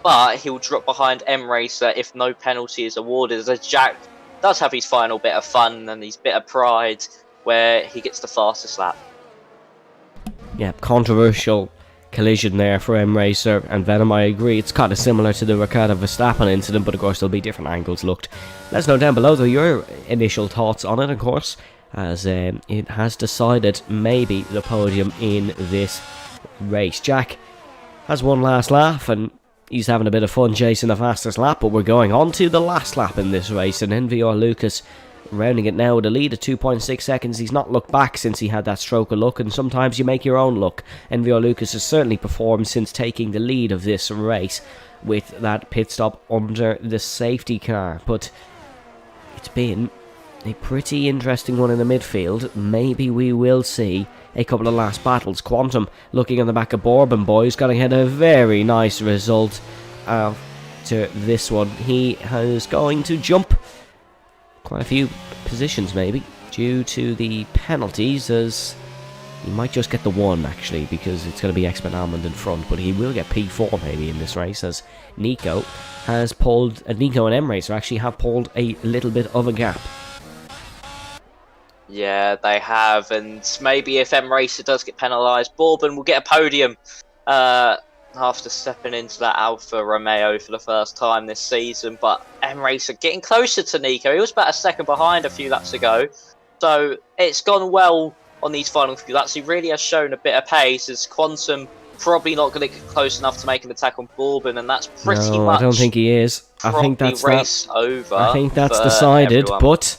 but he'll drop behind M-Racer if no penalty is awarded, as Jack does have his final bit of fun and his bit of pride where he gets the fastest lap. Yeah, controversial collision there for M-Racer and Venom. I agree, it's kind of similar to the Ricciardo Verstappen incident, but of course there'll be different angles looked. Let us know down below though your initial thoughts on it, of course, as it has decided maybe the podium in this race. Jack has one last laugh and he's having a bit of fun chasing the fastest lap, but we're going on to the last lap in this race, and NVR Lucas rounding it now with a lead of 2.6 seconds. He's not looked back since he had that stroke of luck, and sometimes you make your own luck. NVR Lucas has certainly performed since taking the lead of this race with that pit stop under the safety car, but it's been a pretty interesting one in the midfield. Maybe we will see a couple of last battles. Quantum looking on the back of Bourbon Boys, got to get a very nice result after this one. He is going to jump quite a few positions maybe due to the penalties, as he might just get the one actually, because it's going to be Expert Almond in front, but he will get P4 maybe in this race, as Nico has pulled, Nico and M-Racer actually have pulled a little bit of a gap. Yeah, they have, and maybe if M-Racer does get penalised, Bourbon will get a podium after stepping into that Alfa Romeo for the first time this season. But M-Racer getting closer to Nico. He was about a second behind a few laps ago, so it's gone well on these final few laps. He really has shown a bit of pace, as Quantum probably not going to get close enough to make an attack on Bourbon, and that's pretty much. I don't think he is. I think that's race over. I think that's decided, everyone. But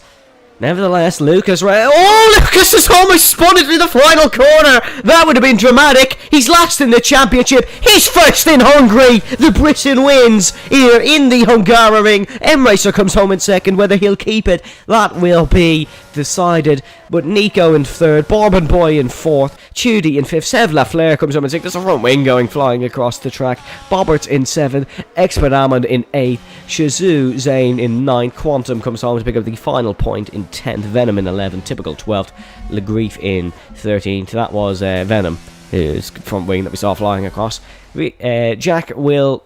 nevertheless, Lucas Lucas has almost spun it through the final corner. That would have been dramatic. He's last in the championship. He's first in Hungary. The Britain wins here in the Hungaroring. M-Racer comes home in second. Whether he'll keep it, that will be decided. But Nico in third, Bourbon Boy in fourth, Chudy in fifth, Sev Lafleur comes home in sixth. There's a front wing going flying across the track. Bobbert in seventh, Expert Almond in eighth, Shazoo Zane in ninth. Quantum comes home to pick up the final point in 10th, Venom in 11th, typical 12th, Legrief in 13th. That was Venom his front wing that we saw flying across. Jack will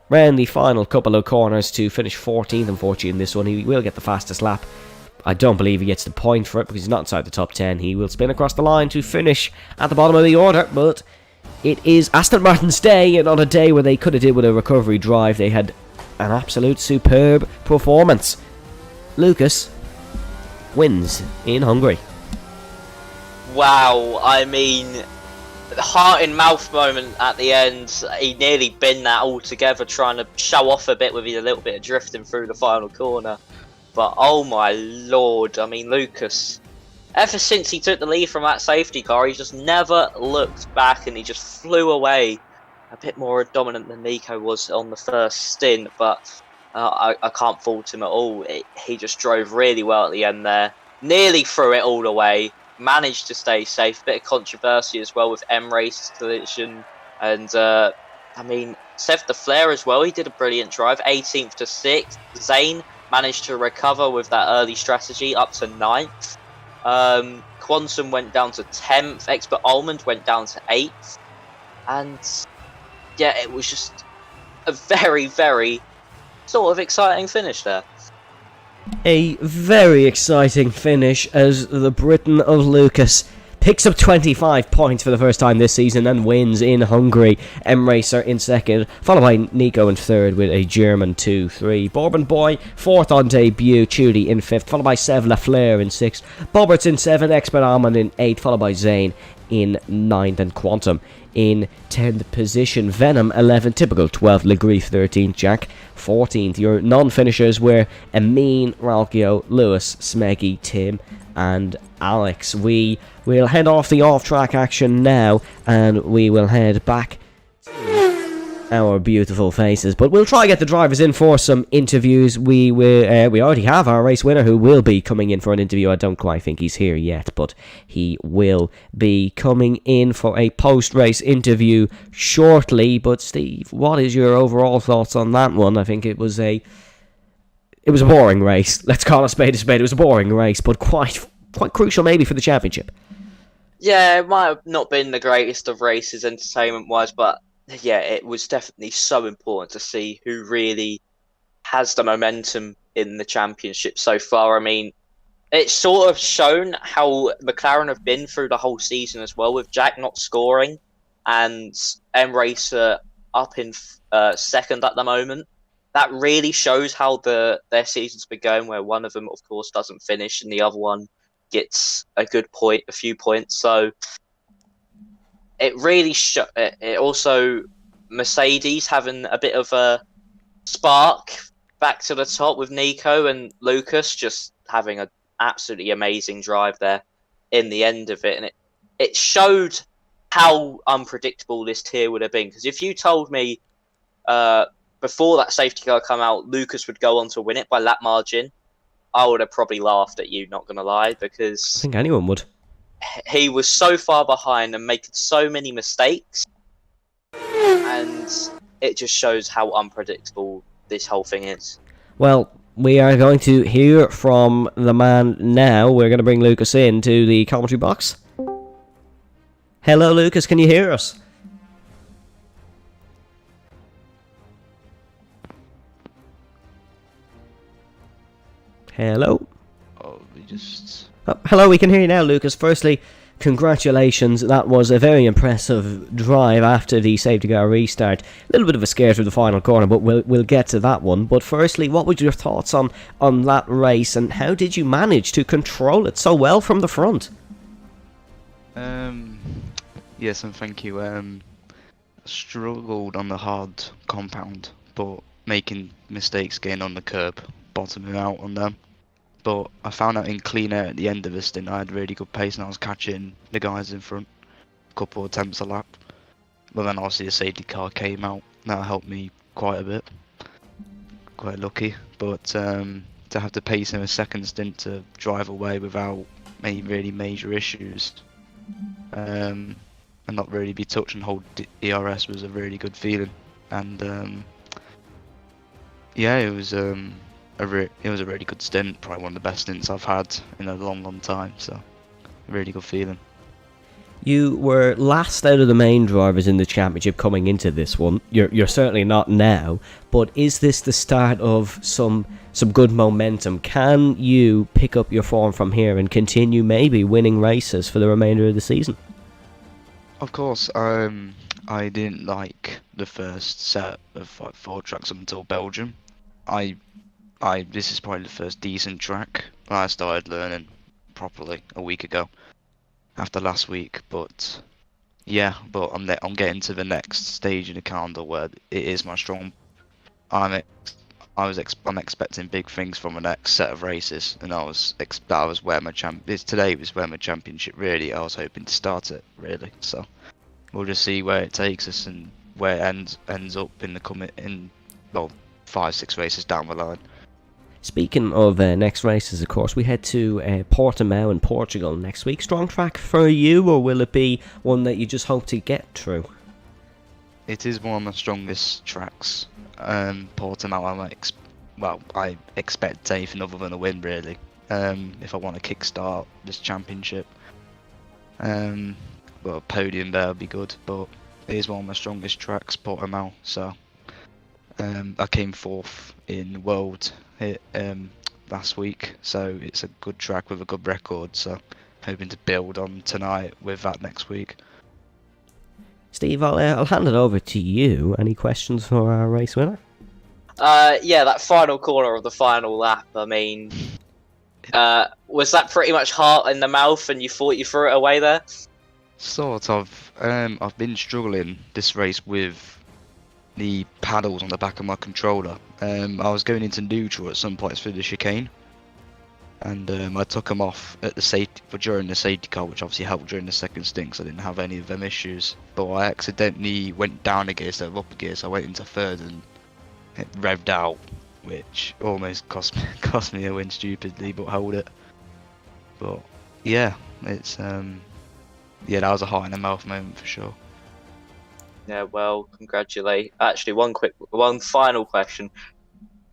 round the final couple of corners to finish 14th, unfortunately, in this one. He will get the fastest lap. I don't believe he gets the point for it because he's not inside the top 10. He will spin across the line to finish at the bottom of the order, but it is Aston Martin's day, and on a day where they could have did with a recovery drive, they had an absolute superb performance. Lucas wins in Hungary. Wow, I mean, the heart in mouth moment at the end. He nearly binned that altogether, trying to show off a bit with a little bit of drifting through the final corner. But oh my lord, I mean, Lucas, ever since he took the lead from that safety car, he just never looked back, and he just flew away. A bit more dominant than Nico was on the first stint, but I can't fault him at all. He just drove really well at the end there. Nearly threw it all away. Managed to stay safe. Bit of controversy as well with M-Race's collision. And, I mean, Seth the Flare as well. He did a brilliant drive. 18th to 6th. Zane managed to recover with that early strategy up to 9th. Quantum went down to 10th. Expert Almond went down to 8th. And yeah, it was just a very, very sort of exciting finish there. A very exciting finish as the Briton of Lucas picks up 25 points for the first time this season and wins in Hungary. M-Racer in second, followed by Nico in third with a German 2-3. Bourbon Boy fourth on debut, Chudy in fifth, followed by Sev Lafleur in sixth. Boberts in seventh, Expert Almond in eighth, followed by Zane in 9th, and Quantum in 10th position. Venom 11th, Typical 12th, Legrief 13th, Jack 14th. Your non-finishers were Amin, Ralkio, Lewis, Smeggy, Tim and Alex. We will head off the off-track action now, and we will head back to our beautiful faces, but we'll try to get the drivers in for some interviews. We already have our race winner who will be coming in for an interview. I don't quite think he's here yet, but he will be coming in for a post-race interview shortly. But Steve, what is your overall thoughts on that one? I think it was a boring race. Let's call a spade a spade. It was a boring race, but quite crucial maybe for the championship. Yeah, it might have not been the greatest of races entertainment-wise, but yeah, it was definitely so important to see who really has the momentum in the championship so far. I mean, it's sort of shown how McLaren have been through the whole season as well, with Jack not scoring and M-Racer up in second at the moment. That really shows how their season's been going, where one of them, of course, doesn't finish and the other one gets a few points. So it really it also Mercedes having a bit of a spark back to the top with Nico, and Lucas just having an absolutely amazing drive there in the end of it. And it showed how unpredictable this tier would have been, because if you told me before that safety car come out Lucas would go on to win it by lap margin, I would have probably laughed at you, not gonna lie, because I think anyone would. He was so far behind and making so many mistakes, and it just shows how unpredictable this whole thing is. Well, we are going to hear from the man now. We're going to bring Lucas into the commentary box. Hello, Lucas, can you hear us? Hello? Hello, we can hear you now, Lucas. Firstly, congratulations. That was a very impressive drive after the safety car restart. A little bit of a scare through the final corner, but we'll get to that one. But firstly, what were your thoughts on that race, and how did you manage to control it so well from the front? Yes, and thank you. Struggled on the hard compound, but making mistakes getting on the curb, bottoming out on them. But I found out in clean air at the end of the stint I had really good pace, and I was catching the guys in front a couple of attempts a lap. But then obviously the safety car came out. That helped me quite a bit. Quite lucky. But to have the pace in a second stint to drive away without any really major issues and not really be touched and hold ERS was a really good feeling. And yeah, it was a really good stint, probably one of the best stints I've had in a long time, so a really good feeling. You were last out of the main drivers in the championship coming into this one. You're certainly not now, but is this the start of some good momentum? Can you pick up your form from here and continue maybe winning races for the remainder of the season? Of course, I didn't like the first set of like 4 tracks up until Belgium. This is probably the first decent track. I started learning properly a week ago, after last week. But yeah, I'm getting to the next stage in the calendar where it is my strong. I'm expecting big things from the next set of races, and today was where my championship really. I was hoping to start it really. So we'll just see where it takes us and where it ends up in the 5-6 races down the line. Speaking of next races, of course, we head to Portimao in Portugal next week. Strong track for you, or will it be one that you just hope to get through? It is one of my strongest tracks. Portimao, I expect anything other than a win, really. If I want to kickstart this championship. Well, a podium there would be good, but it is one of my strongest tracks, Portimao. So I came 4th in World last week, so it's a good track with a good record. So hoping to build on tonight with that next week. Steve, I'll hand it over to you. Any questions for our race winner? Yeah, that final corner of the final lap. I mean, was that pretty much heart in the mouth, and you thought you threw it away there? Sort of. I've been struggling this race with the paddles on the back of my controller. I was going into neutral at some points through the chicane, and I took them off at during the safety car, which obviously helped during the second stint because I didn't have any of them issues. But I accidentally went down a gear instead of up a gear, so I went into third and it revved out, which almost cost me a win stupidly, but hold it. But yeah, it's that was a heart in the mouth moment for sure. Yeah, well, congratulate. Actually, one final question.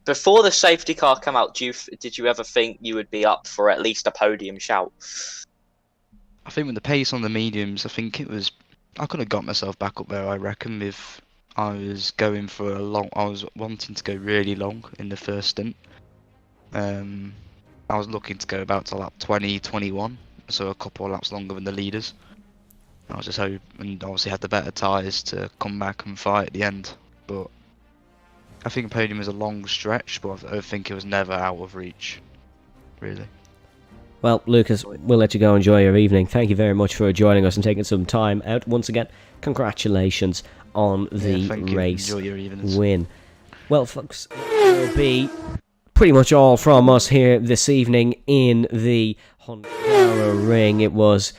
Before the safety car came out, did you ever think you would be up for at least a podium shout? I think with the pace on the mediums, I could have got myself back up there. I reckon if I was going for I was wanting to go really long in the first stint. I was looking to go about to lap 20, 21, so a couple of laps longer than the leaders. I was just hoping, and obviously had the better tyres to come back and fight at the end. But I think podium was a long stretch, but I think it was never out of reach, really. Well, Lucas, we'll let you go enjoy your evening. Thank you very much for joining us and taking some time out. Once again, congratulations on the race win. Well, folks, it will be pretty much all from us here this evening in the Hungary ring. It was,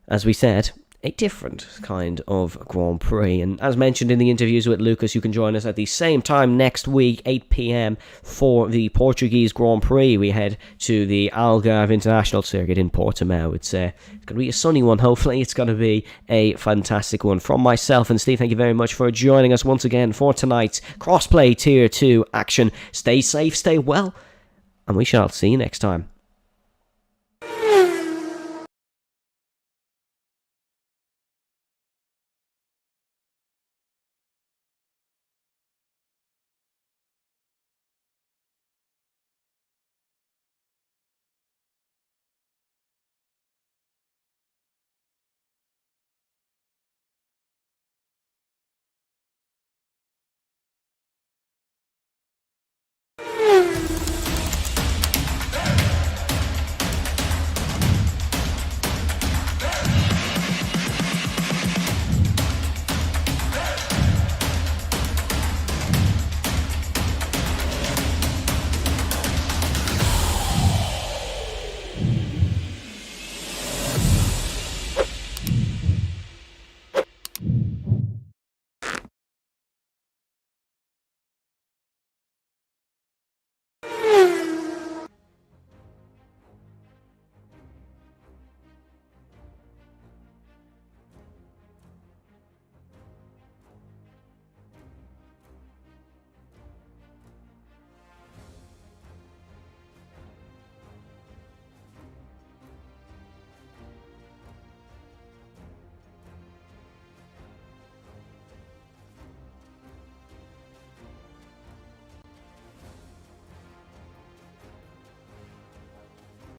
as we said, a different kind of Grand Prix. And as mentioned in the interviews with Lucas, you can join us at the same time next week, 8 p.m, for the Portuguese Grand Prix. We head to the Algarve International Circuit in Portimao. It's going to be a sunny one, hopefully. It's going to be a fantastic one. From myself and Steve, thank you very much for joining us once again for tonight's Crossplay Tier 2 action. Stay safe, stay well, and we shall see you next time.